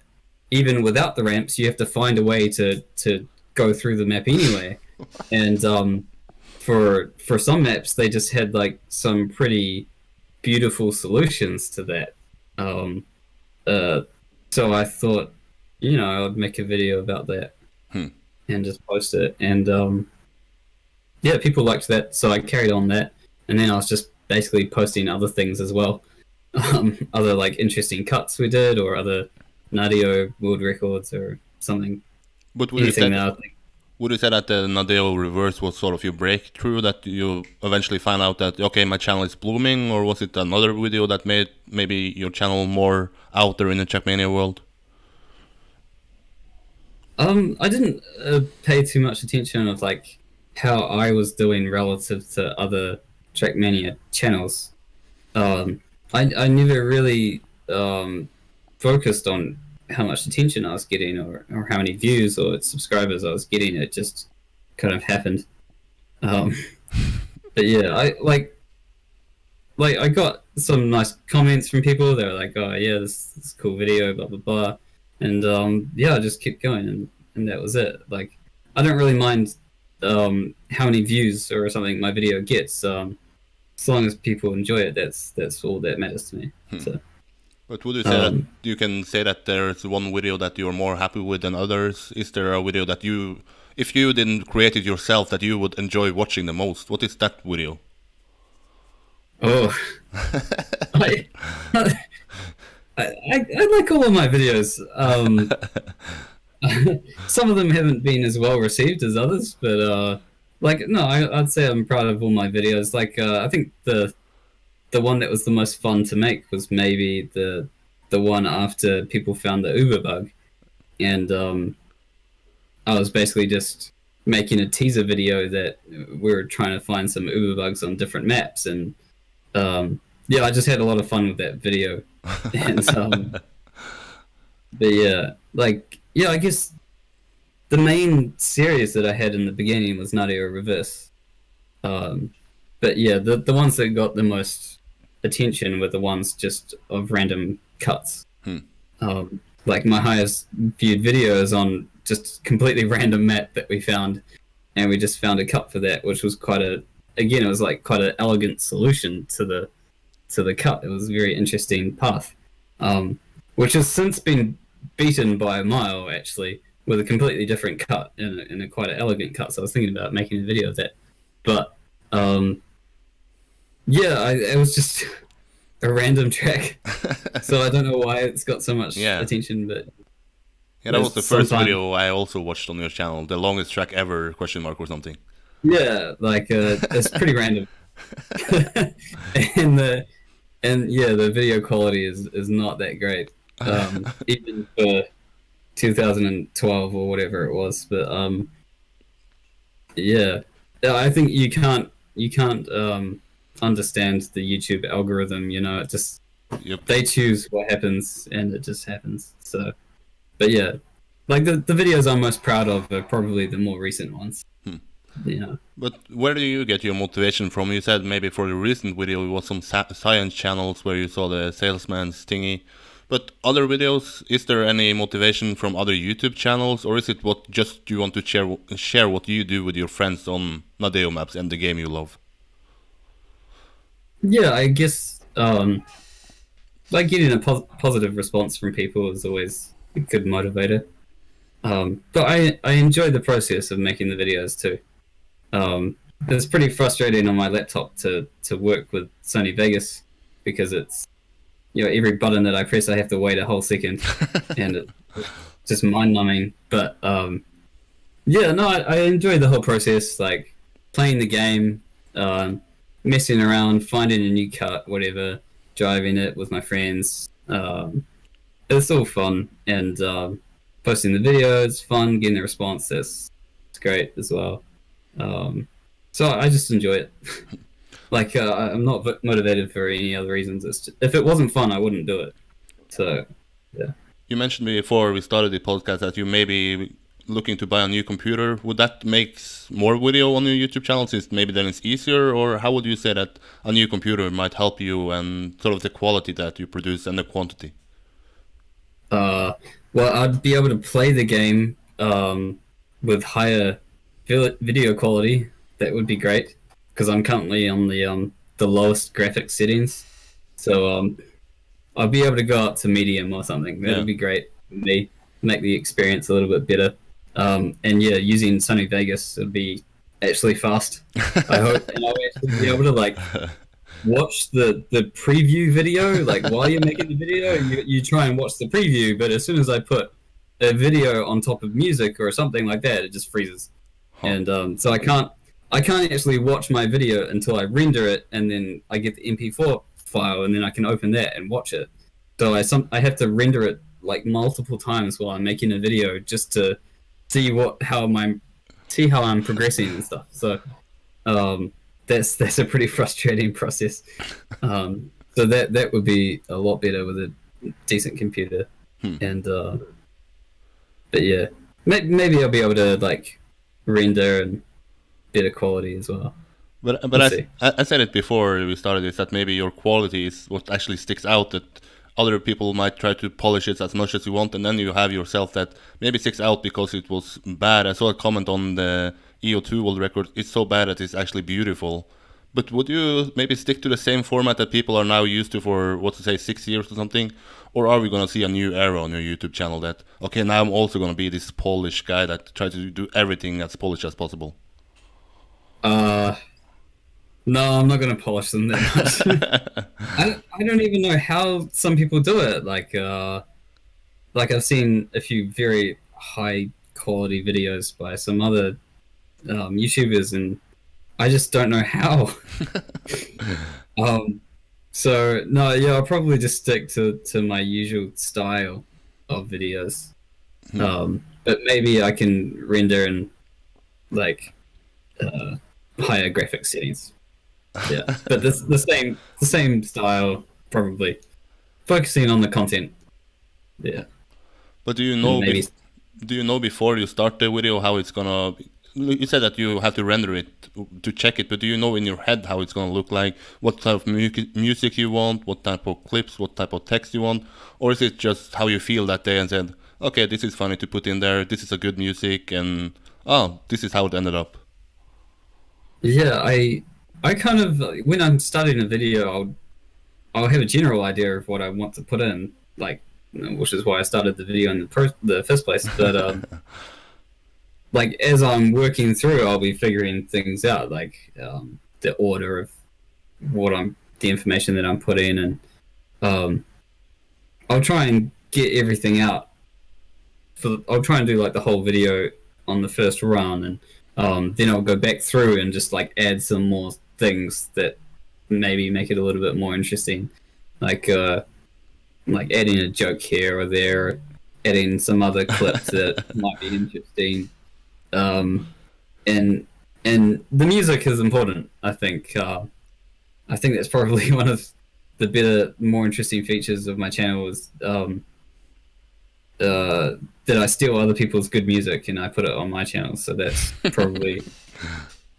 even without the ramps, you have to find a way to go through the map anyway. And for some maps, they just had like some pretty beautiful solutions to that. So I thought, I would make a video about that and just post it. And people liked that, so I carried on that. And then I was just basically posting other things as well, other like interesting cuts we did, or other Nadeo world records or something. But would you say that the Nadeo reverse was sort of your breakthrough, that you eventually found out that, okay, my channel is blooming, or was it another video that made maybe your channel more out there in the Trackmania world? I didn't pay too much attention of like how I was doing relative to other Trackmania channels. I never really focused on how much attention I was getting, or how many views or subscribers I was getting. It just kind of happened. But yeah, I got some nice comments from people. They were like, "Oh yeah, this is a cool video, blah blah blah," and I just kept going, and that was it. Like, I don't really mind how many views or something my video gets. As long as people enjoy it, that's all that matters to me. So. But would you say that you can say that there's one video that you're more happy with than others? Is there a video that you, if you didn't create it yourself, that you would enjoy watching the most? What is that video? Oh, I like all of my videos. Some of them haven't been as well received as others, but I'd say I'm proud of all my videos. Like, I think the one that was the most fun to make was maybe the one after people found the Uber bug, and I was basically just making a teaser video that we were trying to find some Uber bugs on different maps, and I just had a lot of fun with that video. And I guess the main series that I had in the beginning was Nadeo reverse. But yeah, the ones that got the most attention were the ones just of random cuts. Like my highest viewed video is on just completely random map that we found, and we just found a cut for that, which was quite an elegant solution to the cut. It was a very interesting path, which has since been beaten by a mile, actually, with a completely different cut and a quite an elegant cut. So I was thinking about making a video of that, but it was just a random track. So I don't know why it's got so much Yeah. attention, but Yeah, that was the there's first sometimes- video I also watched on your channel. The longest track ever, question mark or something. yeah, like it's pretty random. and the video quality is not that great. Even for 2012 or whatever it was, but yeah, I think you can't understand the YouTube algorithm. You know, it just Yep. they choose what happens, and it just happens. So, but yeah, like the videos I'm most proud of are probably the more recent ones. You know. But where do you get your motivation from? You said maybe for the recent video it was some science channels where you saw the salesman's thingy. But other videos, is there any motivation from other YouTube channels, or is it what just you want to share what you do with your friends on Nadeo maps and the game you love? Yeah, I guess like getting a positive response from people is always a good motivator. But I enjoy the process of making the videos too. It's pretty frustrating on my laptop to work with Sony Vegas because it's, you know, every button that I press I have to wait a whole second and it's just mind-numbing. But yeah, no, I enjoy the whole process, like playing the game, messing around, finding a new cut, whatever, driving it with my friends. It's all fun, and posting the videos, fun, getting the response, it's great as well. So I just enjoy it. Like I'm not motivated for any other reasons. It's just, if it wasn't fun, I wouldn't do it. So yeah. You mentioned before we started the podcast that you may be looking to buy a new computer. Would that make more video on your YouTube channel since maybe then it's easier, or how would you say that a new computer might help you and sort of the quality that you produce and the quantity? Well, I'd be able to play the game with higher video quality. That would be great because I'm currently on the lowest graphics settings. So I'll be able to go up to medium or something. That would be great for me. Make the experience a little bit better. And yeah, using Sony Vegas would be actually fast. I hope, and I'll actually be able to like watch the preview video. Like while you're making the video, you try and watch the preview, but as soon as I put a video on top of music or something like that, it just freezes. And so I can't actually watch my video until I render it, and then I get the MP4 file, and then I can open that and watch it. So I have to render it like multiple times while I'm making a video just to see how I'm progressing and stuff. So that's a pretty frustrating process. So that would be a lot better with a decent computer. And but yeah, maybe I'll be able to like render and better quality as well. But We'll I said it before we started, is that maybe your quality is what actually sticks out, that other people might try to polish it as much as you want, and then you have yourself that maybe sticks out because it was bad. I saw a comment on the EO2 world record, it's so bad that it's actually beautiful. But would you maybe stick to the same format that people are now used to for, 6 years or something? Or are we going to see a new era on your YouTube channel that, okay, now I'm also going to be this Polish guy that tries to do everything as Polish as possible? No, I'm not going to polish them that much. I don't even know how some people do it. Like I've seen a few very high quality videos by some other YouTubers, and I just don't know how. So no, yeah, I'll probably just stick to my usual style of videos. But maybe I can render in like higher graphics settings. Yeah, but the same style probably, focusing on the content. Yeah. But do you know Maybe. do you know before you start the video how it's gonna? You said that you have to render it to check it, but do you know in your head how it's gonna look like? What type of music you want? What type of clips? What type of text you want? Or is it just how you feel that day and said, okay, this is funny to put in there. This is a good music, and this is how it ended up. Yeah, I kind of, when I'm starting a video, I'll have a general idea of what I want to put in, like, which is why I started the video in the first place. But like as I'm working through, I'll be figuring things out, like the order of the information that I'm putting, and I'll try and get everything out. I'll try and do like the whole video on the first run, and then I'll go back through and just like add some more things that maybe make it a little bit more interesting, like adding a joke here or there, adding some other clips that might be interesting. And the music is important. I think that's probably one of the better, more interesting features of my channel is that I steal other people's good music and I put it on my channel. So that's probably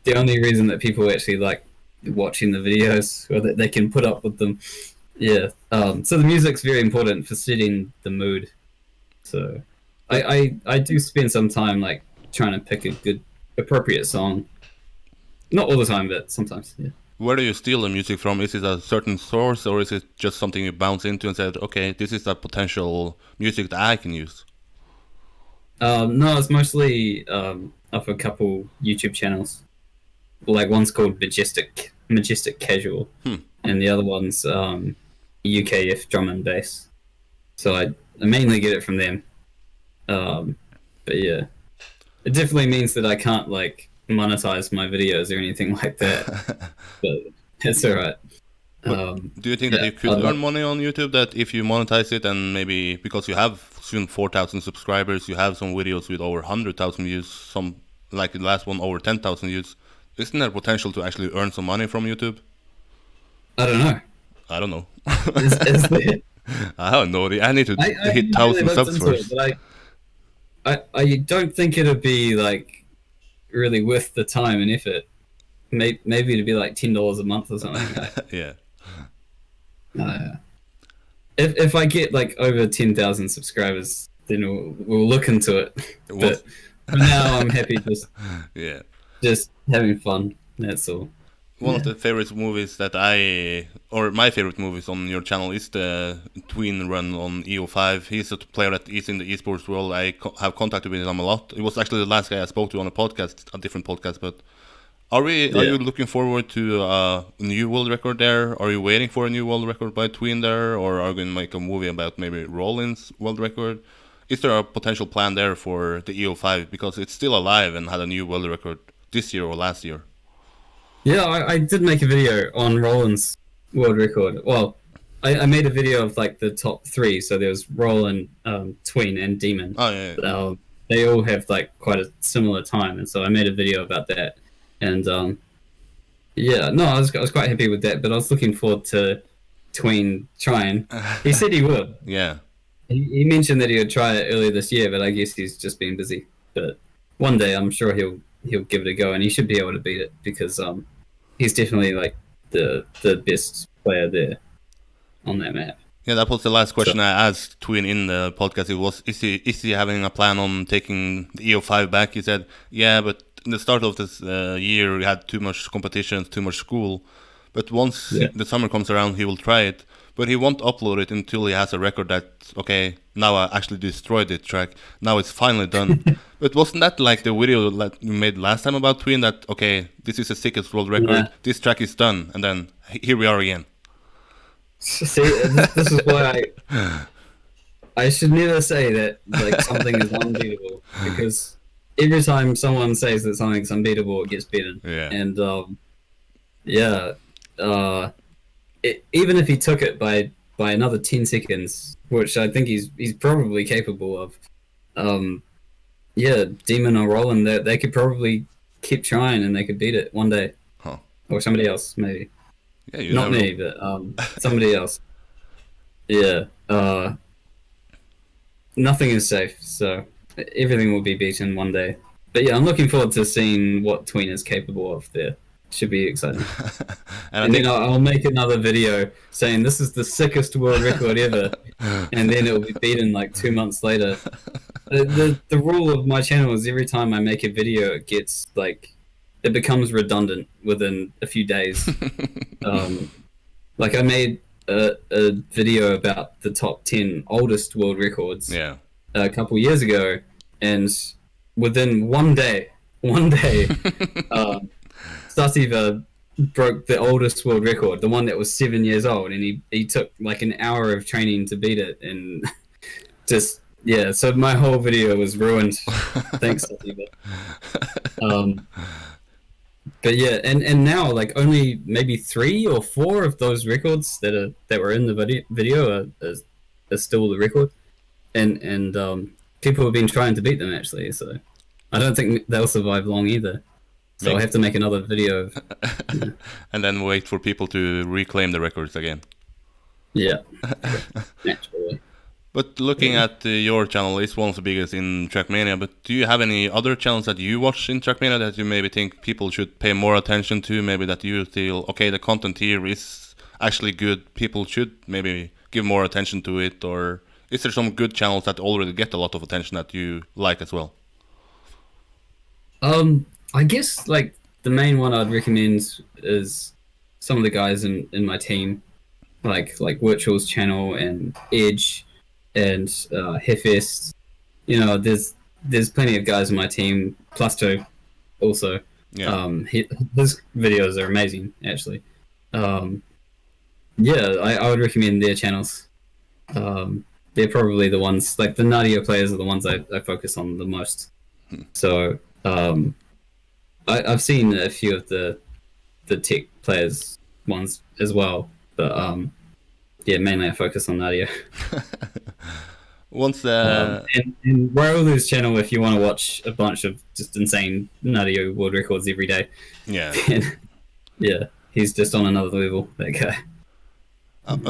the only reason that people actually like watching the videos, or that they can put up with them. Yeah. So the music's very important for setting the mood. So I do spend some time like trying to pick a good, appropriate song. Not all the time, but sometimes. Yeah. Where do you steal the music from? Is it a certain source, or is it just something you bounce into and said, okay, this is a potential music that I can use? No, it's mostly off a couple YouTube channels. Like one's called Majestic Casual, and the other one's UKF Drum and Bass. So I mainly get it from them. But yeah, it definitely means that I can't like monetize my videos or anything like that. But it's alright. Do you think that you could earn money on YouTube, that if you monetize it, and maybe because you have soon 4,000 subscribers, you have some videos with over 100,000 views, some like the last one over 10,000 views, isn't there potential to actually earn some money from YouTube? I don't know. Is there? I have no idea. I need to hit 1,000 subs first. I don't think it'd be like really worth the time and effort. Maybe it'd be like $10 a month or something. Yeah. If I get like over 10,000 subscribers, then we'll look into it. But for now, I'm happy just having fun. That's all. One of the favorite movies that my favorite movies on your channel is the Twin run on EO5. He's a player that is in the esports world. I have contacted with him a lot. It was actually the last guy I spoke to on a different podcast. But are you looking forward to a new world record there? Are you waiting for a new world record by Twin there, or are you going to make a movie about maybe Roland's world record? Is there a potential plan there for the EO5, because it's still alive and had a new world record this year or last year? Yeah, I did make a video on Roland's world record. Well, I made a video of like the top 3. So there was Roland, Tween, and Demon. Oh yeah. They all have like quite a similar time, and so I made a video about that. And I was quite happy with that. But I was looking forward to Tween trying. He said he would. Yeah. He mentioned that he would try it earlier this year, but I guess he's just been busy. But one day, I'm sure he'll give it a go, and he should be able to beat it, because he's definitely like the best player there on that map. Yeah, that was the last question I asked Twin in the podcast. It was, is he having a plan on taking the EO5 back? He said, yeah, but in the start of this year we had too much competition, too much school. But once the summer comes around, he will try it. But he won't upload it until he has a record that, okay, now I actually destroyed the track. Now it's finally done. But wasn't that like the video that you made last time about Twin, that, okay, this is the sickest world record, this track is done, and then here we are again? See, this is why I should never say that like something is unbeatable, because every time someone says that something's unbeatable, it gets beaten. Yeah. And even if he took it by another 10 seconds, which I think he's probably capable of, Demon or Roland, they could probably keep trying and they could beat it one day. Huh. Or somebody else, maybe. Yeah, not me, but somebody else. Yeah. Nothing is safe, so everything will be beaten one day. But yeah, I'm looking forward to seeing what Tween is capable of there. Should be exciting. and then I'll make another video saying this is the sickest world record ever, and then it'll be beaten like 2 months later. The rule of my channel is every time I make a video, it becomes redundant within a few days. Like I made a video about the top 10 oldest world records a couple years ago, and within one day, Stasiva broke the oldest world record, the one that was 7 years old, and he took like an hour of training to beat it, and just yeah. So my whole video was ruined. Thanks to you. But yeah, and now like only maybe 3 or 4 of those records that were in the video are still the record, and people have been trying to beat them actually. So I don't think they'll survive long either. So I have to make another video. And then wait for people to reclaim the records again. Yeah, naturally. But looking at your channel, it's one of the biggest in Trackmania. But do you have any other channels that you watch in Trackmania that you maybe think people should pay more attention to? Maybe that you feel, okay, the content here is actually good. People should maybe give more attention to it. Or is there some good channels that already get a lot of attention that you like as well? I guess like the main one I'd recommend is some of the guys in my team, like Virtual's channel and Edge and Hefest. You know, there's plenty of guys in my team. Plusto also. Yeah. His videos are amazing actually. Yeah, I would recommend their channels. They're probably the ones, like the Nadeo players are the ones I focus on the most. So I've seen a few of the tech players ones as well, but yeah, mainly I focus on Nadeo. Once and Raulu's channel, if you want to watch a bunch of just insane Nadeo world records every day. Yeah. Yeah, he's just on another level, that guy.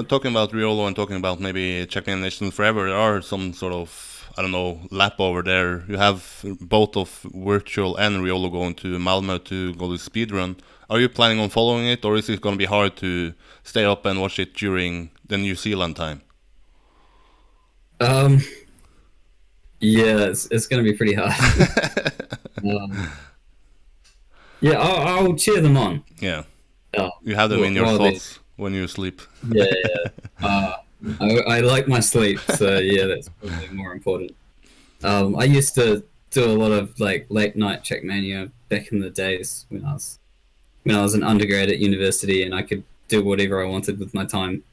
Talking about Riolo and talking about maybe Trackmania Nation Forever, there are some sort of, I don't know, lap over there. You have both of Virtual and Riolo going to Malmö to go to speedrun. Are you planning on following it, or is it going to be hard to stay up and watch it during the New Zealand time? Yeah, it's going to be pretty hard. Yeah, I'll cheer them on. Yeah. You have them in your thoughts when you sleep. Yeah. I like my sleep, so yeah, that's probably more important. I used to do a lot of like late night Trackmania back in the days when I was an undergrad at university, and I could do whatever I wanted with my time.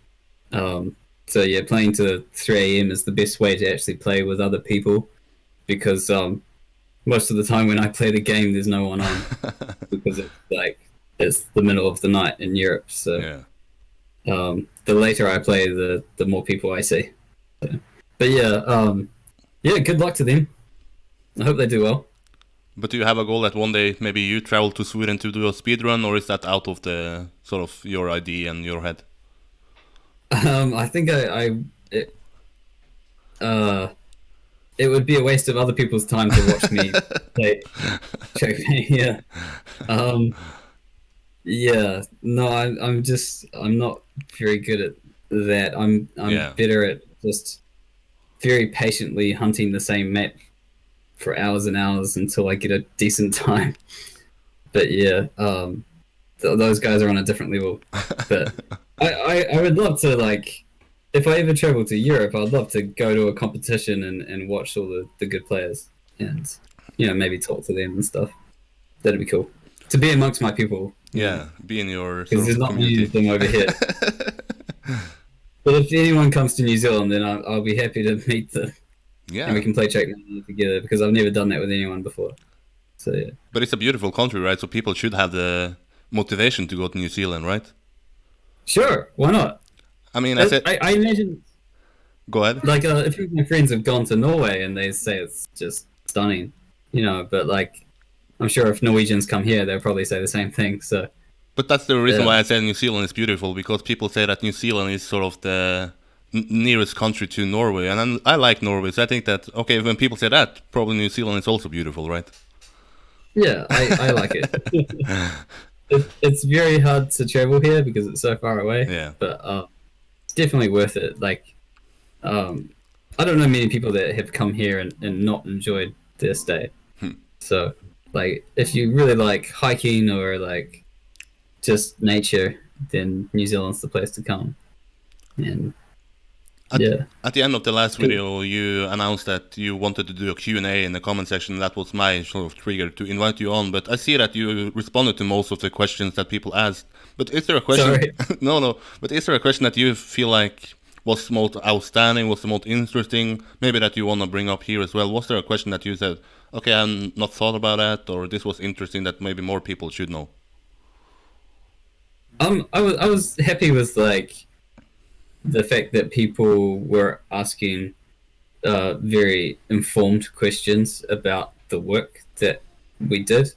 So yeah, playing to 3 AM is the best way to actually play with other people, because most of the time when I play the game, there's no one on because it's the middle of the night in Europe. So yeah. The later I play, the more people I see. So, but yeah, yeah, good luck to them. I hope they do well. But do you have a goal that one day maybe you travel to Sweden to do a speedrun, or is that out of the sort of your idea and your head? I think it would be a waste of other people's time to watch me play Trackmania. Yeah, no, I'm not very good at that. I'm better at just very patiently hunting the same map for hours and hours until I get a decent time. But yeah, those guys are on a different level. But I would love to, like, if I ever travel to Europe, I'd love to go to a competition and watch all the good players and, you know, maybe talk to them and stuff. That'd be cool. To be amongst my people. Yeah, be in your because there's not many of them over here. But if anyone comes to New Zealand, then I'll be happy to meet them. Yeah, and we can play Trackmania together, because I've never done that with anyone before. So yeah. But it's a beautiful country, right? So people should have the motivation to go to New Zealand, right? Sure, why not? I mean, I imagine. Go ahead. Like a few of my friends have gone to Norway and they say it's just stunning, you know. But like, I'm sure if Norwegians come here, they'll probably say the same thing. So. But that's the reason why I said New Zealand is beautiful, because people say that New Zealand is sort of the nearest country to Norway, and I like Norway, so I think that, okay, when people say that, probably New Zealand is also beautiful, right? Yeah, I like it. It's very hard to travel here because it's so far away. Yeah. But it's definitely worth it. Like, I don't know many people that have come here and not enjoyed their stay. So, like, if you really like hiking or like just nature, then New Zealand's the place to come. And At the end of the last video, you announced that you wanted to do a Q&A in the comment section. That was my sort of trigger to invite you on. But I see that you responded to most of the questions that people asked. But is there a question? Sorry. No. But is there a question that you feel like was most outstanding, was the most interesting, maybe that you want to bring up here as well? Was there a question that you said, okay, I'm not thought about that, or this was interesting that maybe more people should know? I was happy with like the fact that people were asking very informed questions about the work that we did.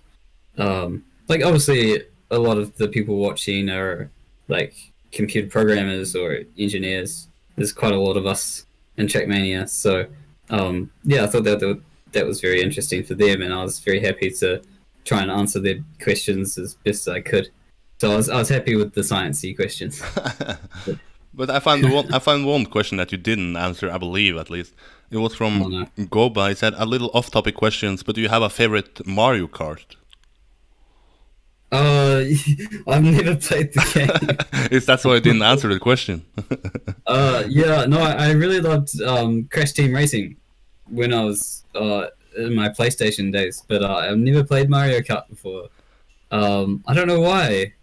Like obviously a lot of the people watching are like computer programmers or engineers. There's quite a lot of us in Trackmania, so I thought that was very interesting for them, and I was very happy to try and answer their questions as best I could. So I was happy with the sciencey questions. But I found one question that you didn't answer, I believe at least. It was from Goba. He said, a little off-topic questions, but do you have a favorite Mario Kart? I've never played the game. Is that why I didn't answer the question? I really loved Crash Team Racing when I was in my PlayStation days, but I've never played Mario Kart before. I don't know why.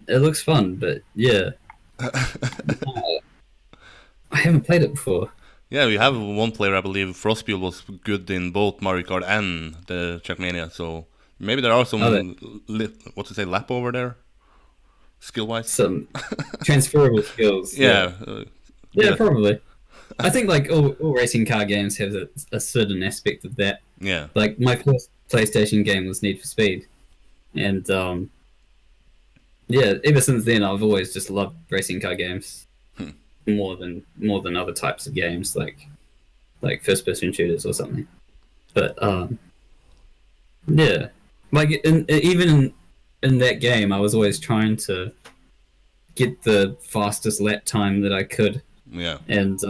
It looks fun, but yeah. I haven't played it before. Yeah, we have one player, I believe, Frostbuild was good in both Mario Kart and the Trackmania, so maybe there are some, lap over there, skill-wise? Some transferable skills. Yeah. Yeah, probably. I think like all racing car games have a certain aspect of that. Yeah. Like my first PlayStation game was Need for Speed, and ever since then I've always just loved racing car games more than other types of games like first person shooters or something. But like even in that game I was always trying to get the fastest lap time that I could. Yeah. And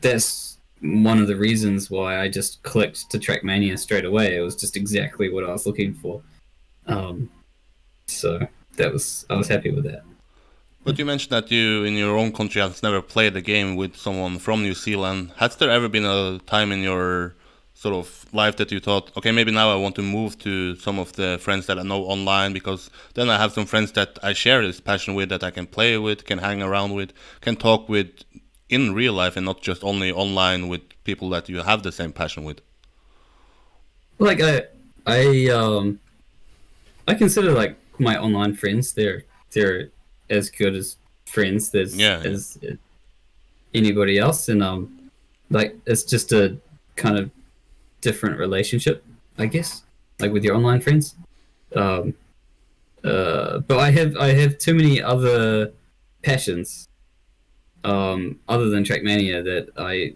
that's one of the reasons why I just clicked to Trackmania straight away. It was just exactly what I was looking for. So I was happy with that. But you mentioned that you, in your own country, has never played a game with someone from New Zealand. Has there ever been a time in your sort of life that you thought, okay, maybe now I want to move to some of the friends that I know online, because then I have some friends that I share this passion with, that I can play with, can hang around with, can talk with in real life, and not just only online with people that you have the same passion with? Like I consider like my online friends, they're as good as friends as anybody else, and like it's just a kind of different relationship, I guess, like with your online friends. But I have too many other passions other than Trackmania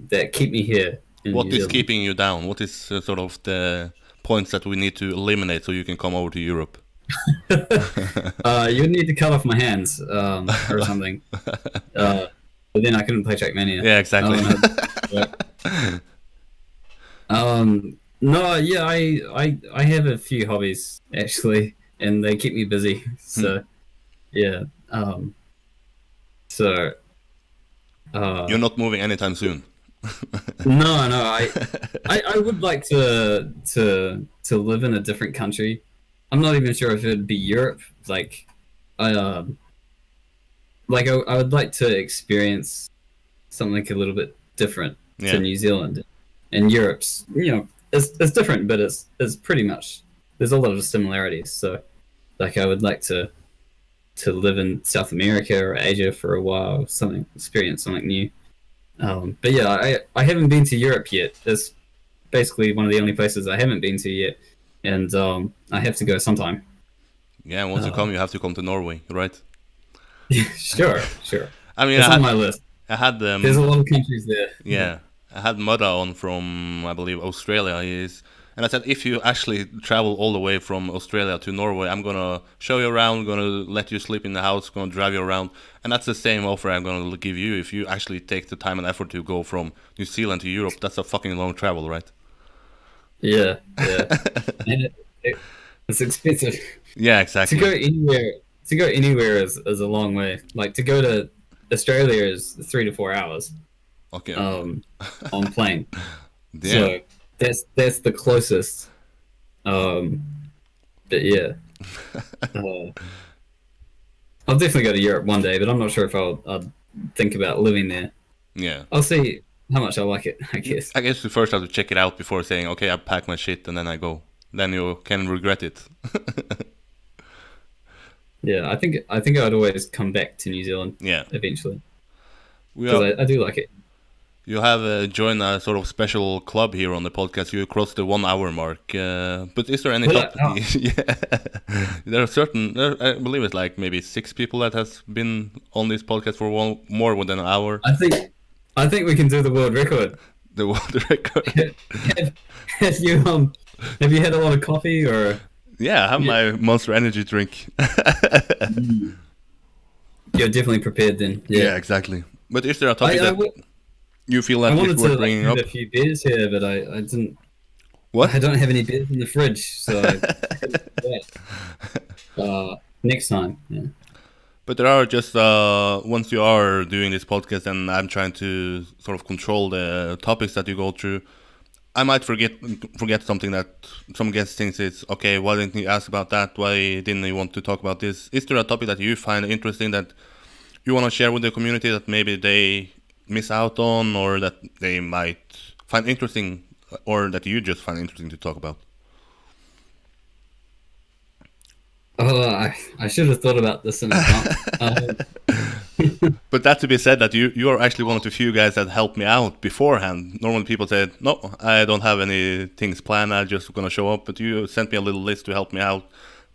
that keep me here. What is keeping you down? What is sort of the points that we need to eliminate so you can come over to Europe? You need to cut off my hands or something. But then I couldn't play Trackmania. Yeah, exactly. No, yeah, I have a few hobbies actually, and they keep me busy. So, yeah. You're not moving anytime soon. No, I would like to live in a different country. I'm not even sure if it'd be Europe. Like, I would like to experience something a little bit different to New Zealand. And Europe's, it's different, but it's pretty much, there's a lot of similarities. So, like, I would like to live in South America or Asia for a while, experience something new. But yeah, I haven't been to Europe yet. It's basically one of the only places I haven't been to yet, and I have to go sometime. Yeah, once you come, you have to come to Norway, right? Sure. I mean, it's on my list. There's a lot of countries there. Yeah, I had Mudda on from, I believe, Australia. And I said, if you actually travel all the way from Australia to Norway, I'm going to show you around, going to let you sleep in the house, going to drive you around. And that's the same offer I'm going to give you if you actually take the time and effort to go from New Zealand to Europe. That's a fucking long travel, right? Yeah. And it's expensive. Yeah, exactly. To go anywhere is a long way. Like, to go to Australia is 3 to 4 hours Okay. on plane. Damn. So that's the closest. But yeah, uh, I'll definitely go to Europe one day, but I'm not sure if I'll think about living there. Yeah. I'll see how much I like it, I guess. I guess you first have to check it out before saying, okay, I pack my shit and then I go. Then you can regret it. Yeah, I think I'd always come back to New Zealand Yeah. eventually We are, because I do like it. you have joined a sort of special club here on the podcast. You crossed the 1 hour mark. But is there any Well, topic? Yeah. There are certain, I believe it's like maybe 6 people that has been on this podcast for more than an hour. I think we can do the world record. The world record. have you have you had a lot of coffee or? Yeah, I have my Monster Energy drink. You're definitely prepared then. Yeah, exactly. But is there a topic that you feel I that wanted is to worth bringing up? have a few beers here, but I didn't. What? I don't have any beers in the fridge, so next time. Yeah. But there are just once you are doing this podcast, and I'm trying to sort of control the topics that you go through, I might forget something that some guest thinks it's okay. Why didn't you ask about that? Why didn't you want to talk about this? Is there a topic that you find interesting that you want to share with the community that maybe they miss out on, or that they might find interesting, or that you just find interesting to talk about? I should have thought about this in advance. But that to be said, that you are actually one of the few guys that helped me out beforehand. Normally people said, no, I don't have any things planned, I'm just gonna show up. But you sent me a little list to help me out.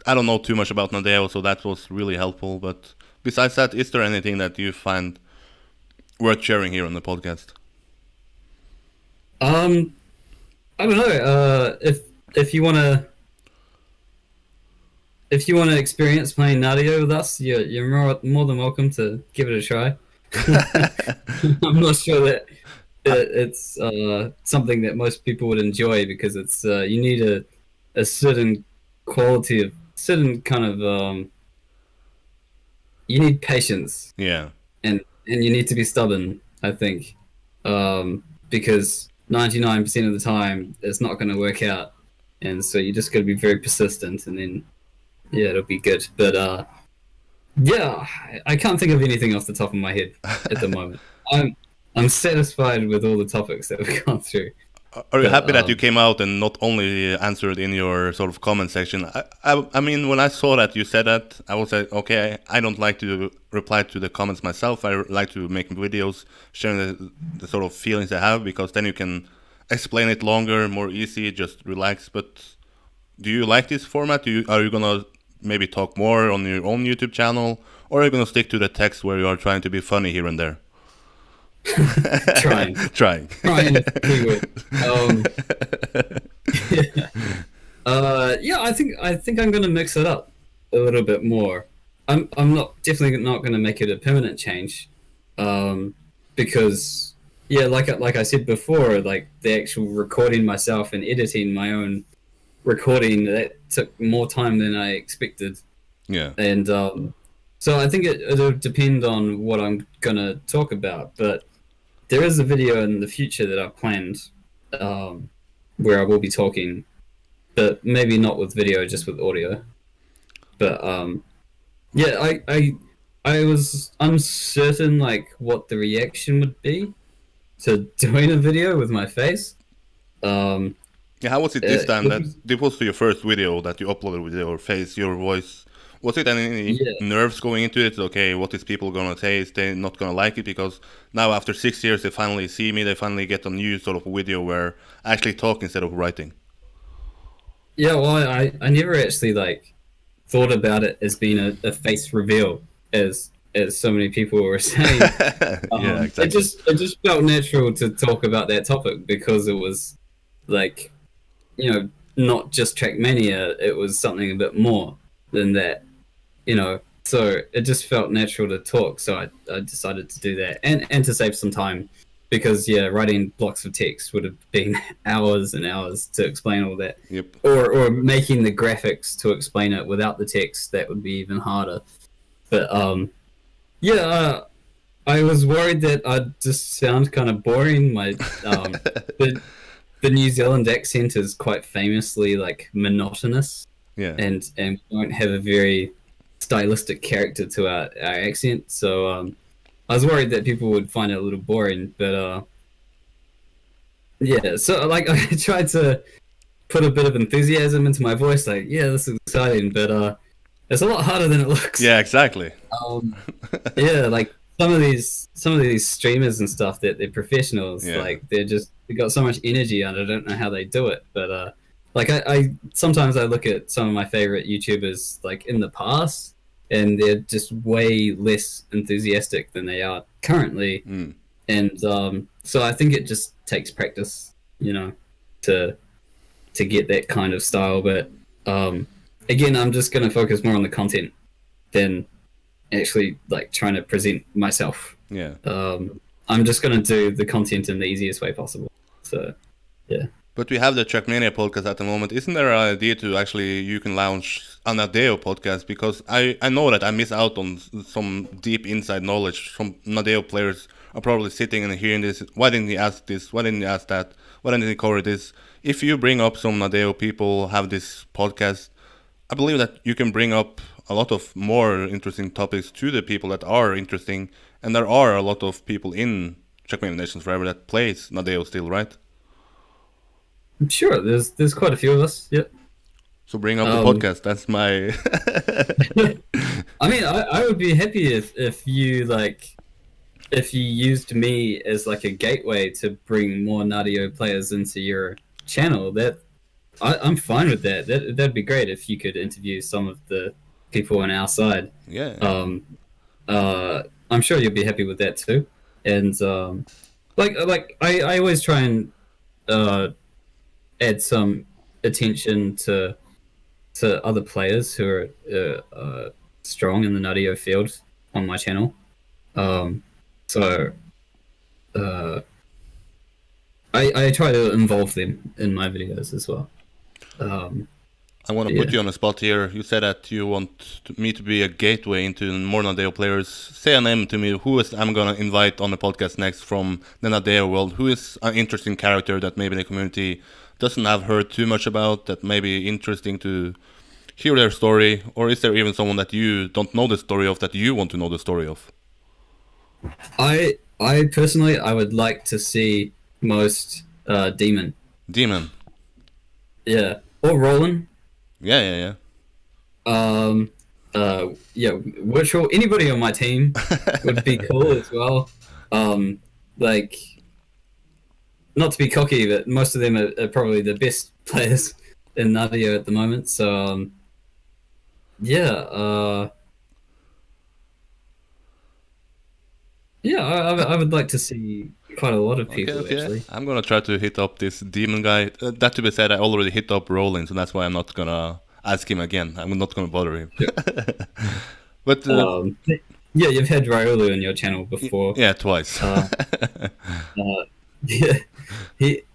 I don't know too much about Nadeo, so that was really helpful. But besides that, is there anything that you find worth sharing here on the podcast? I don't know. If you wanna experience playing Nadeo with us, you're more than welcome to give it a try. I'm not sure that it's something that most people would enjoy because it's you need a certain quality of certain kind of you need patience. Yeah. And you need to be stubborn, I think, because 99% of the time it's not going to work out, and so you just got to be very persistent, and then it'll be good. But I can't think of anything off the top of my head at the moment. I'm satisfied with all the topics that we've gone through. Are you happy that you came out and not only answered in your sort of comment section? I mean, when I saw that you said that, I was like, okay, I don't like to reply to the comments myself. I like to make videos sharing the sort of feelings I have, because then you can explain it longer, more easy, just relax. But do you like this format? Are you gonna maybe talk more on your own YouTube channel, or are you gonna stick to the text where you are trying to be funny here and there? Trying is the key word. I think I'm gonna mix it up a little bit more. I'm definitely not gonna make it a permanent change, because like I said before, like the actual recording myself and editing my own recording, that took more time than I expected. Yeah. And so I think it'll depend on what I'm gonna talk about, but there is a video in the future that I've planned where I will be talking, but maybe not with video, just with audio. But I was uncertain like what the reaction would be to doing a video with my face. Yeah, how was it this time? That was your first video that you uploaded with your face, your voice. Was it any nerves going into it? Okay, what is people gonna say? Is they not gonna like it? Because now after 6 years, they finally see me. They finally get a new sort of video where I actually talk instead of writing. Yeah, well, I never actually like thought about it as being a face reveal, as so many people were saying. Yeah, exactly. It just felt natural to talk about that topic because it was like, not just Trackmania. It was something a bit more than that. So it just felt natural to talk, so I decided to do that, and to save some time, because writing blocks of text would have been hours and hours to explain all that. Yep. Or making the graphics to explain it without the text, that would be even harder. But I was worried that I'd just sound kind of boring. My the the New Zealand accent is quite famously like monotonous, Yeah. and won't have a very stylistic character to our accent. So I was worried that people would find it a little boring. But yeah, so like I tried to put a bit of enthusiasm into my voice, like yeah, this is exciting, but it's a lot harder than it looks. Yeah, exactly. Um, yeah, like some of these streamers and stuff that they're professionals, Yeah. like they got so much energy and I don't know how they do it. But like I sometimes I look at some of my favorite YouTubers like in the past and they're just way less enthusiastic than they are currently. Mm. And so I think it just takes practice, to get that kind of style. But again, I'm just gonna focus more on the content than actually like trying to present myself. Yeah. I'm just gonna do the content in the easiest way possible. So yeah. But we have the Trackmania podcast at the moment. Isn't there an idea to actually you can launch a Nadeo podcast? Because I know that I miss out on some deep inside knowledge. Some Nadeo players are probably sitting and hearing this. Why didn't he ask this? Why didn't he ask that? Why didn't he cover this? If you bring up some Nadeo people have this podcast, I believe that you can bring up a lot of more interesting topics to the people that are interesting. And there are a lot of people in Trackmania Nations Forever that plays Nadeo still, right? I'm sure there's quite a few of us. Yep. So bring up the podcast. That's my. I mean, I would be happy if you used me as like a gateway to bring more Nadeo players into your channel. I'm fine with that. That'd be great if you could interview some of the people on our side. Yeah. I'm sure you'll be happy with that too. And like I always try and add some attention to other players who are strong in the Nadeo field on my channel. So I try to involve them in my videos as well. I want to put you on the spot here. You said that you want me to be a gateway into more Nadeo players. Say a name to me. Who is I'm gonna invite on the podcast next from the Nadeo world? Who is an interesting character that maybe the community doesn't have heard too much about? That may be interesting to hear their story, or is there even someone that you don't know the story of that you want to know the story of? I personally I would like to see most Demon. Demon. Yeah, or Roland. Yeah. Yeah, virtual. Anybody on my team would be cool as well. Like, not to be cocky, but most of them are probably the best players in Nadeo at the moment. So, yeah, I would like to see quite a lot of people actually. I'm gonna try to hit up this demon guy. That to be said, I already hit up Roland, so that's why I'm not gonna ask him again. I'm not gonna bother him. Yeah. But yeah, you've had Ryolu on your channel before. Yeah, twice.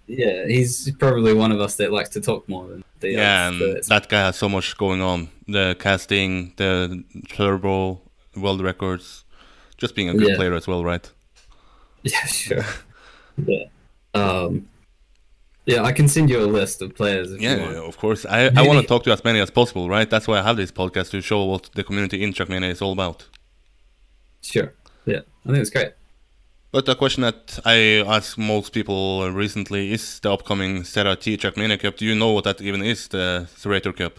Yeah, he's probably one of us that likes to talk more than the others. And that guy has so much going on. The casting, the turbo, world records, just being a good player as well, right? Yeah, sure. Yeah. Yeah, I can send you a list of players if you want. Yeah, of course. I want to talk to as many as possible, right? That's why I have this podcast, to show what the community in Trackmania is all about. Sure. Yeah, I think it's great. But a question that I ask most people recently is the upcoming ZRT Trackmania Cup. Do you know what that even is, the Zerator Cup?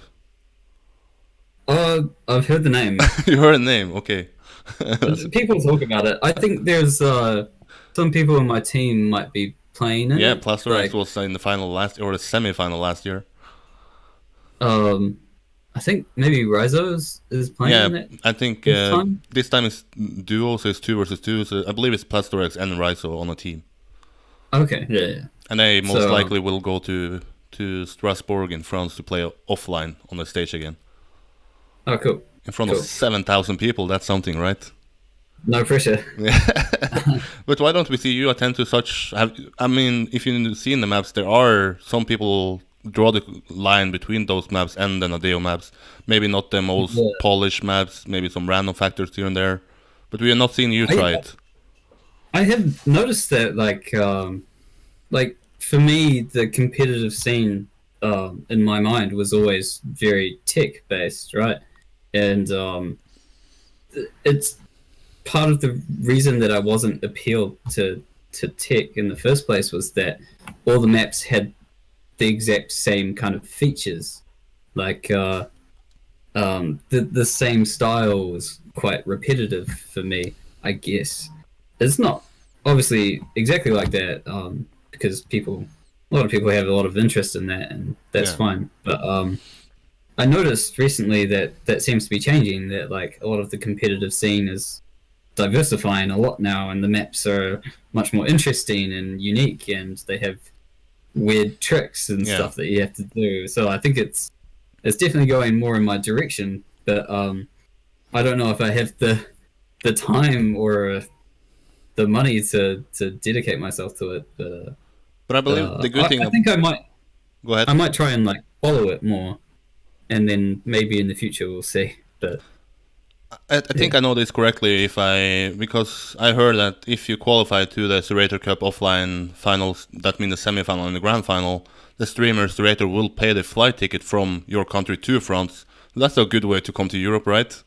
I've heard the name. You heard the name, okay. People talk about it. I think there's some people in my team might be playing it. Yeah, Plastorex was in the final or the semi-final last year. I think maybe Rizo is playing it. I think this time it's duo, so it's 2 versus 2. So I believe it's Plastorex and Rizo on a team. Okay, yeah. And they most likely will go to Strasbourg in France to play offline on the stage again. Oh, cool. In front of 7,000 people, that's something, right? No pressure. But why don't we see you attend to such... I mean, if you see in the maps, there are some people draw the line between those maps and the Nadeo maps. Maybe not the most polished maps, maybe some random factors here and there. But we are not seeing you try it. I have noticed that, like for me, the competitive scene, in my mind, was always very tech based, right? And it's part of the reason that I wasn't appealed to tech in the first place was that all the maps had the exact same kind of features, like the same style was quite repetitive for me, I guess. It's not obviously exactly like that, because a lot of people have a lot of interest in that, and that's Yeah. fine. But I noticed recently that that seems to be changing. That like a lot of the competitive scene is diversifying a lot now, and the maps are much more interesting and unique, and they have weird tricks and Yeah. stuff that you have to do. So I think it's definitely going more in my direction. But I don't know if I have the time or the money to dedicate myself to it. But I believe the good thing. I think I Go ahead. might try and like follow it more, and then maybe in the future we'll see. But I think I know this correctly because I heard that if you qualify to the Serrator Cup offline finals, that means the semi-final and the grand final, the streamer Serrator will pay the flight ticket from your country to France. That's a good way to come to Europe, right?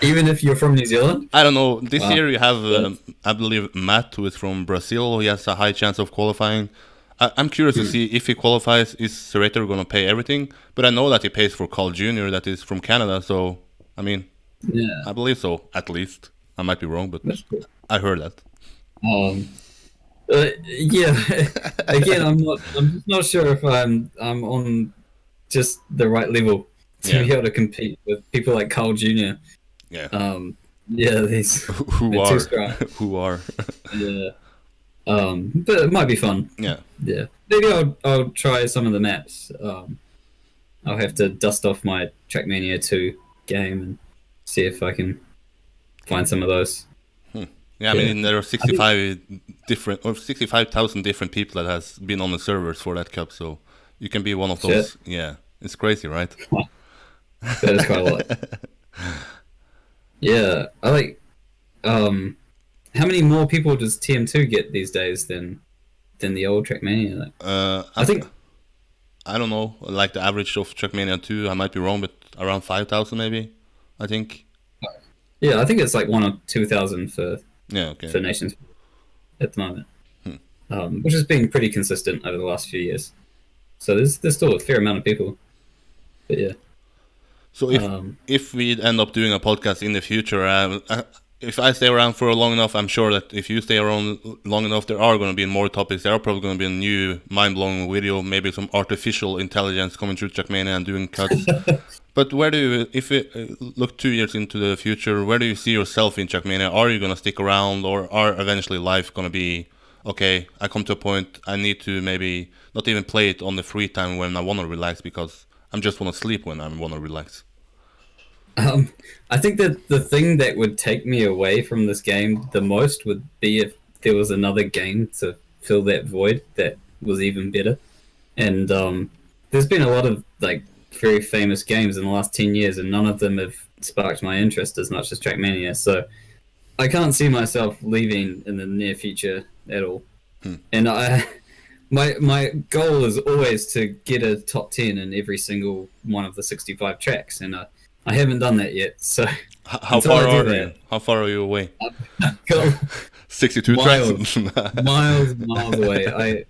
even if you're from New Zealand, I don't know. This Wow. year you have, I believe, Matt, who is from Brazil. He has a high chance of qualifying. I'm curious to see if he qualifies. Is Serrator going to pay everything? But I know that he pays for Carl Jr. that is from Canada. So I mean, yeah, I believe so. At least I might be wrong, but that's cool. I heard that. Yeah. Again, I'm just not sure if I'm on just the right level to Yeah. be able to compete with people like Carl Jr. Yeah. Yeah, these Who they're are? too strong. Who are? Yeah. But it might be fun. Yeah. Yeah. Maybe I'll try some of the maps. I'll have to dust off my Trackmania 2 game and see if I can find some of those. Yeah, I mean there are 65,000 different people that has been on the servers for that cup, so you can be one of those. Yeah, it's crazy, right? That is quite a lot. Yeah, I like. How many more people does TM2 get these days than the old Trackmania? Like, I think. I don't know, like the average of Trackmania 2, I might be wrong, but around 5,000 maybe, I think. Yeah, I think it's like 1,000 or 2,000 for Yeah, nations at the moment, which has been pretty consistent over the last few years. So there's still a fair amount of people. But yeah. So if we end up doing a podcast in the future, if I stay around for long enough, I'm sure that if you stay around long enough, there are going to be more topics. There are probably going to be a new mind-blowing video, maybe some artificial intelligence coming through Trackmania and doing cuts. But where do you, if you look 2 years into the future, where do you see yourself in Trackmania? Are you going to stick around, or are eventually life going to be, okay, I come to a point, I need to maybe not even play it on the free time when I want to relax, because I just want to sleep when I want to relax? I think that the thing that would take me away from this game the most would be if there was another game to fill that void that was even better. And there's been a lot of like very famous games in the last 10 years, and none of them have sparked my interest as much as Trackmania. So I can't see myself leaving in the near future at all. And my goal is always to get a top 10 in every single one of the 65 tracks, and I haven't done that yet. So how far are you? How far are you away? 62 tracks. miles away.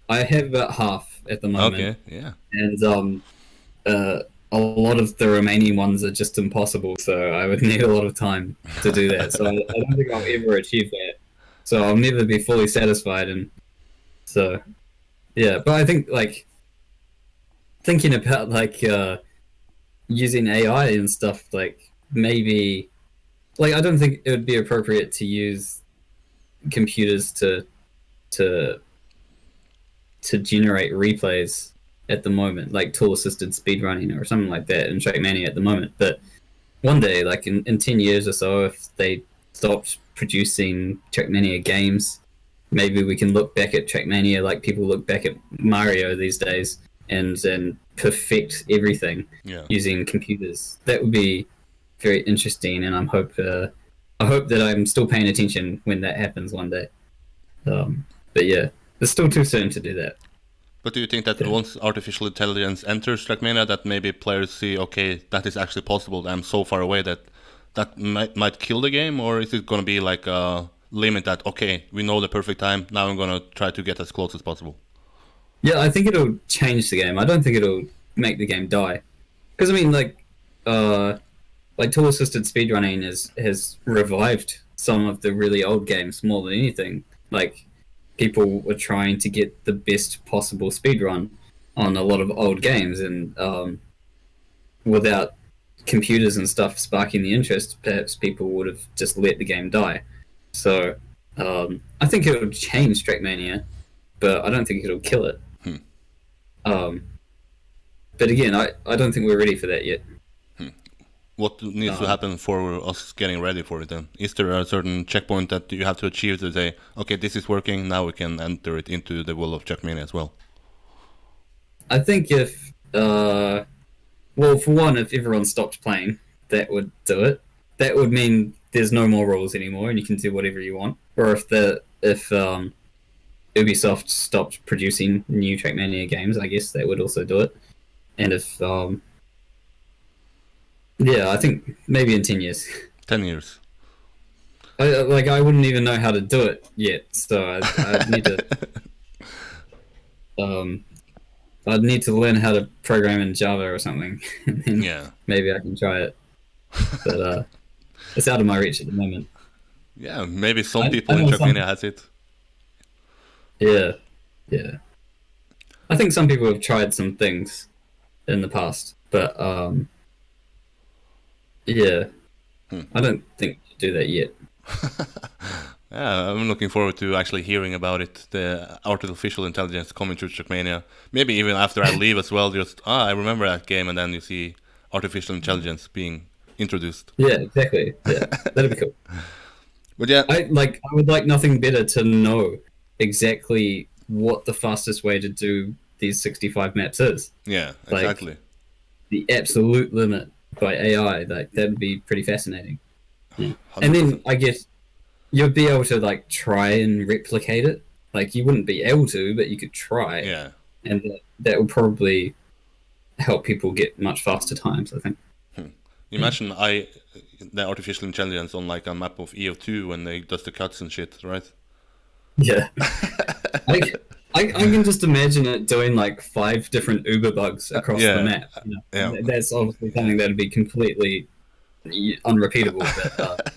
I have about half at the moment. Okay, yeah. And a lot of the remaining ones are just impossible, so I would need a lot of time to do that. So I don't think I'll ever achieve that. So I'll never be fully satisfied, and so yeah. But I think like thinking about like using AI and stuff, like maybe like I don't think it would be appropriate to use computers to generate replays at the moment, like tool-assisted speedrunning or something like that in Trackmania at the moment. But one day, like in 10 years or so, if they stopped producing Trackmania games, maybe we can look back at Trackmania like people look back at Mario these days and perfect everything using computers. That would be very interesting, and I I hope that I'm still paying attention when that happens one day. But yeah, it's still too soon to do that. But do you think that once artificial intelligence enters Trackmania, that maybe players see, okay, that is actually possible, I'm so far away that might kill the game? Or is it going to be like a limit that, okay, we know the perfect time, now I'm going to try to get as close as possible? Yeah, I think it'll change the game. I don't think it'll make the game die. Because, I mean, like tool-assisted speedrunning has revived some of the really old games more than anything. Like, people were trying to get the best possible speedrun on a lot of old games, and without computers and stuff sparking the interest, perhaps people would have just let the game die. So I think it'll change Trackmania, but I don't think it'll kill it. But again, I don't think we're ready for that yet. What needs to happen for us getting ready for it then? Is there a certain checkpoint that you have to achieve to say, okay, this is working, now we can enter it into the world of Trackmania as well? I think if, well, for one, if everyone stopped playing, that would do it. That would mean there's no more rules anymore and you can do whatever you want. Or if Ubisoft stopped producing new Trackmania games, I guess that would also do it. And if, yeah, I think maybe in 10 years. 10 years. I wouldn't even know how to do it yet, so I'd need to... I'd need to learn how to program in Java or something, and then maybe I can try it. But it's out of my reach at the moment. Yeah, maybe some people in Trackmania has it. Yeah. I think some people have tried some things in the past, but yeah, I don't think we should do that yet. Yeah, I'm looking forward to actually hearing about it, the artificial intelligence coming to Trackmania. Maybe even after I leave as well, just, I remember that game, and then you see artificial intelligence being introduced. Yeah, exactly. Yeah, that'd be cool. But yeah, I would like nothing better to know exactly what the fastest way to do these 65 maps is. Yeah, exactly. Like, the absolute limit by AI, that'd be pretty fascinating. Yeah. And then I guess you'd be able to like try and replicate it. Like you wouldn't be able to, but you could try. Yeah. And that would probably help people get much faster times, I think. Imagine the artificial intelligence on like a map of EO2 when they does the cuts and shit, right? Yeah. I can just imagine it doing like 5 different Uber bugs across the map. You know? Yeah. That's obviously something that'd be completely unrepeatable. But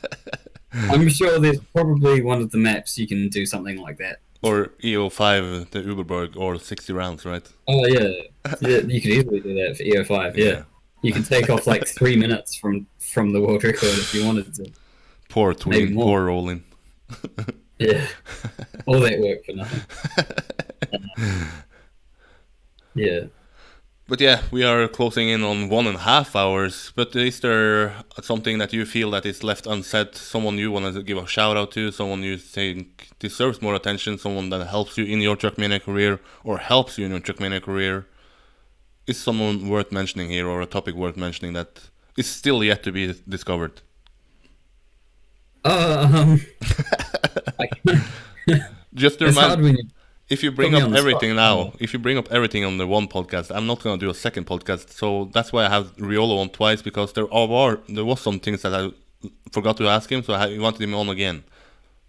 I'm sure there's probably one of the maps you can do something like that. Or EO5, the Uberberg, or 60 rounds, right? Oh yeah, you could easily do that for EO5. Yeah. You can take off like 3 minutes from the world record if you wanted to. Poor twin, poor rolling. Yeah, all that work for nothing. Yeah. But yeah, we are closing in on 1.5 hours. But is there something that you feel that is left unsaid? Someone you want to give a shout out to? Someone you think deserves more attention? Someone that helps you in your Trackmania career or helps you in your Trackmania career? Is someone worth mentioning here, or a topic worth mentioning that is still yet to be discovered? Just to remind, if you bring up everything now, if you bring up everything on the one podcast, I'm not going to do a second podcast. So that's why I have Riolo on twice, because there was some things that I forgot to ask him, so I wanted him on again.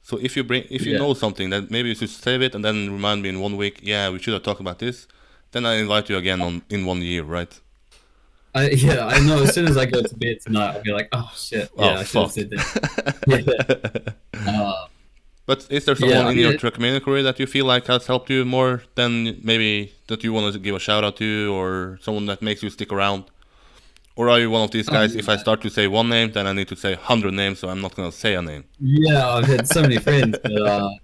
So if you know something, then maybe you should save it and then remind me in 1 week. Yeah, we should have talked about this. Then I invite you again in 1 year, right? I know. As soon as I go to bed tonight, I'll be like, oh shit, I should have said that. But is there someone in your Trackmania career that you feel like has helped you more than maybe that you want to give a shout out to, or someone that makes you stick around? Or are you one of these guys, if I start to say one name, then I need to say 100 names, so I'm not going to say a name? Yeah, I've had so many friends, but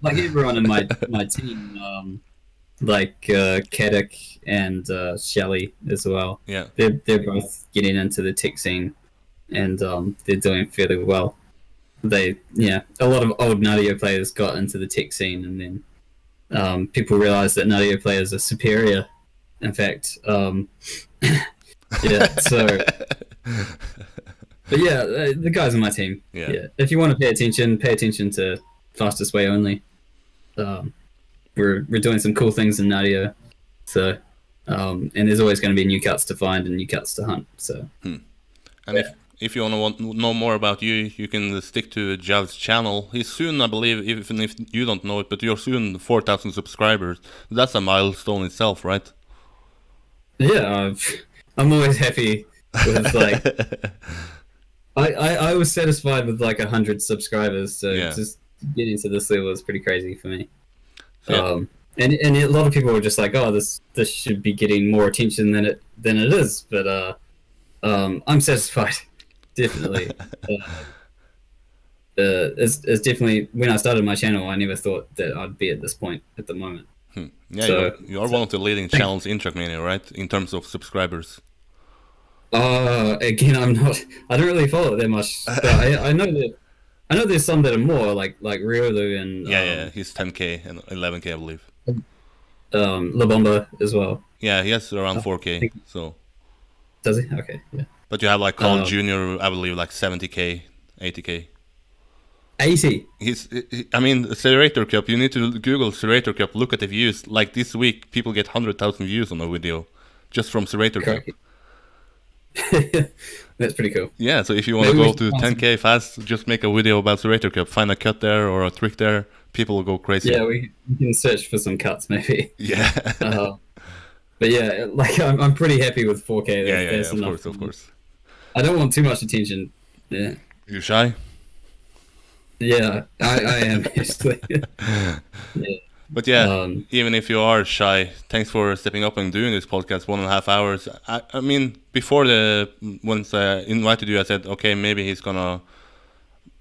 like everyone in my team, like Kadek and Shelly as well. Yeah, they're both getting into the tech scene, and they're doing fairly well. A lot of old Nadeo players got into the tech scene, and then people realized that Nadeo players are superior. In fact, so But yeah, the guys on my team. Yeah. If you want to pay attention to Fastest Way Only. We're doing some cool things in Nadeo. So, and there's always going to be new cuts to find and new cuts to hunt. So, And if you want to know more about you, you can stick to JaV's channel. He's soon, I believe, even if you don't know it, but you're soon 4,000 subscribers. That's a milestone itself, right? Yeah, I'm always happy with like. I was satisfied with like 100 subscribers, so just getting to this level is pretty crazy for me. And a lot of people were just like, "Oh, this should be getting more attention than it is," but I'm satisfied, definitely. It's definitely when I started my channel, I never thought that I'd be at this point at the moment. Yeah, so, you're one of the leading channels in Trackmania, right? In terms of subscribers. Again, I'm not. I don't really follow it that much. But I know there's some that are more like Riolu and he's 10k and 11k, I believe. La Bomba as well. Yeah, he has around 4k. So. Does he? Okay, yeah. But you have like Carl Jr., I believe, like 70k, 80k. 80. I mean, Serrator Cup. You need to Google Serrator Cup. Look at the views. Like this week, people get 100,000 views on a video just from Serrator Cup. That's pretty cool. Yeah, so if you want to go to 10k fast, just make a video about Serrator Cup. Find a cut there or a trick there. People will go crazy. Yeah, we can search for some cuts maybe. Yeah. But yeah, like I'm pretty happy with 4K. Yeah, of course. I don't want too much attention. Yeah. You shy? Yeah, I am actually. Yeah. But yeah, even if you are shy, thanks for stepping up and doing this podcast 1.5 hours. I mean, before once I invited you, I said, okay, maybe he's gonna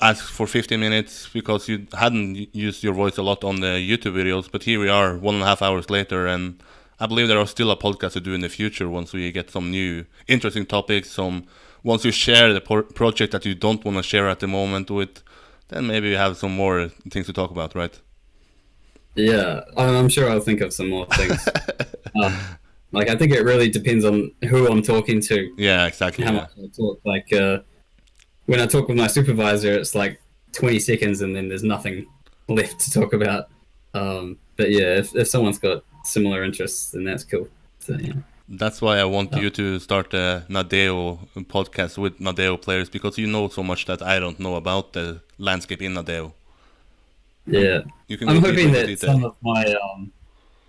ask for 15 minutes because you hadn't used your voice a lot on the YouTube videos. But here we are, 1.5 hours later, and I believe there are still a podcast to do in the future once we get some new interesting topics. Once you share the project that you don't want to share at the moment with, then maybe we have some more things to talk about, right? Yeah, I'm sure I'll think of some more things. Like, I think it really depends on who I'm talking to. Yeah, exactly. How much I talk. Like, when I talk with my supervisor, it's like 20 seconds and then there's nothing left to talk about. But yeah, if someone's got similar interests, then that's cool. So, yeah. That's why I want you to start a Nadeo podcast with Nadeo players, because you know so much that I don't know about the landscape in Nadeo. Yeah, I'm hoping that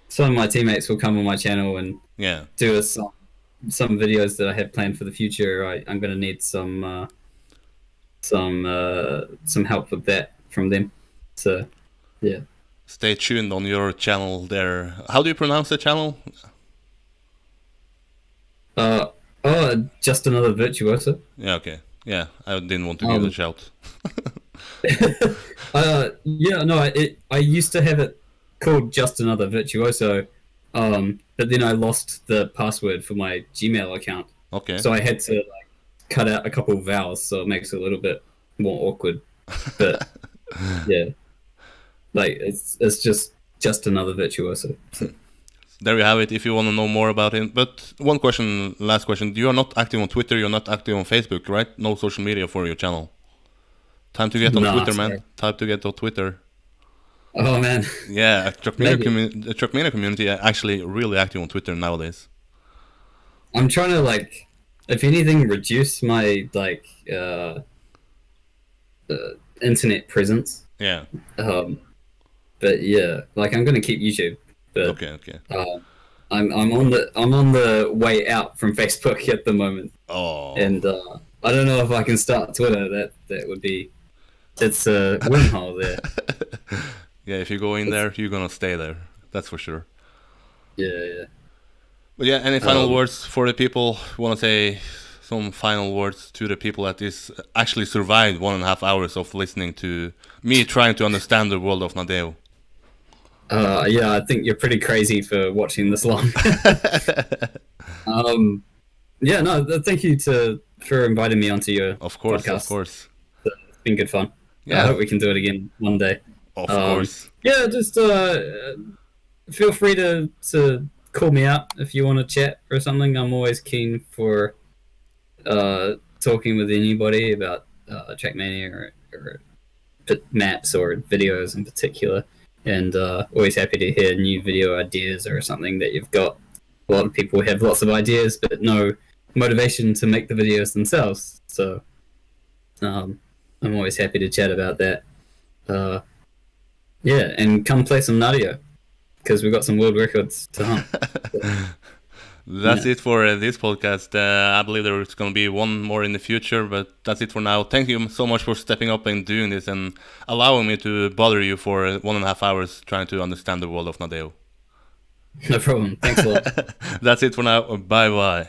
some of my teammates will come on my channel and do some videos that I have planned for the future. I'm going to need some help with that from them. So, yeah. Stay tuned on your channel there. How do you pronounce the channel? JstAnothrVirtuoso. Yeah, okay. Yeah, I didn't want to give it a shout. I used to have it called JstAnothrVirtuoso, but then I lost the password for my Gmail account. Okay. So I had to cut out a couple of vowels, so it makes it a little bit more awkward. But yeah, it's just another virtuoso. So. There you have it. If you want to know more about him, but last question: you are not active on Twitter. You're not active on Facebook, right? No social media for your channel. Time to get on Twitter, man. Time to get on Twitter. Oh man. Yeah, the Trackmania community are actually really active on Twitter nowadays. I'm trying to if anything, reduce my internet presence. Yeah. But yeah, I'm gonna keep YouTube. But, okay. I'm on the way out from Facebook at the moment. Oh. And I don't know if I can start Twitter. That would be. It's a wormhole there. Yeah, if you go in there, you're gonna stay there. That's for sure. Yeah. But yeah, any final words for the people? Want to say some final words to the people that actually survived 1.5 hours of listening to me trying to understand the world of Nadeo? Yeah, I think you're pretty crazy for watching this long. Yeah, no, thank you for inviting me onto your podcast. Of course. It's been good fun. Yeah. I hope we can do it again one day. Of course. Yeah, just feel free to call me out if you want to chat or something. I'm always keen to talking with anybody about Trackmania or maps or videos in particular, and always happy to hear new video ideas or something that you've got. A lot of people have lots of ideas, but no motivation to make the videos themselves. So I'm always happy to chat about that. Yeah, and come play some Nadeo, because we've got some world records to hunt. That's it for this podcast. I believe there's going to be one more in the future, but that's it for now. Thank you so much for stepping up and doing this and allowing me to bother you for 1.5 hours trying to understand the world of Nadeo. No problem. Thanks a lot. That's it for now. Bye-bye.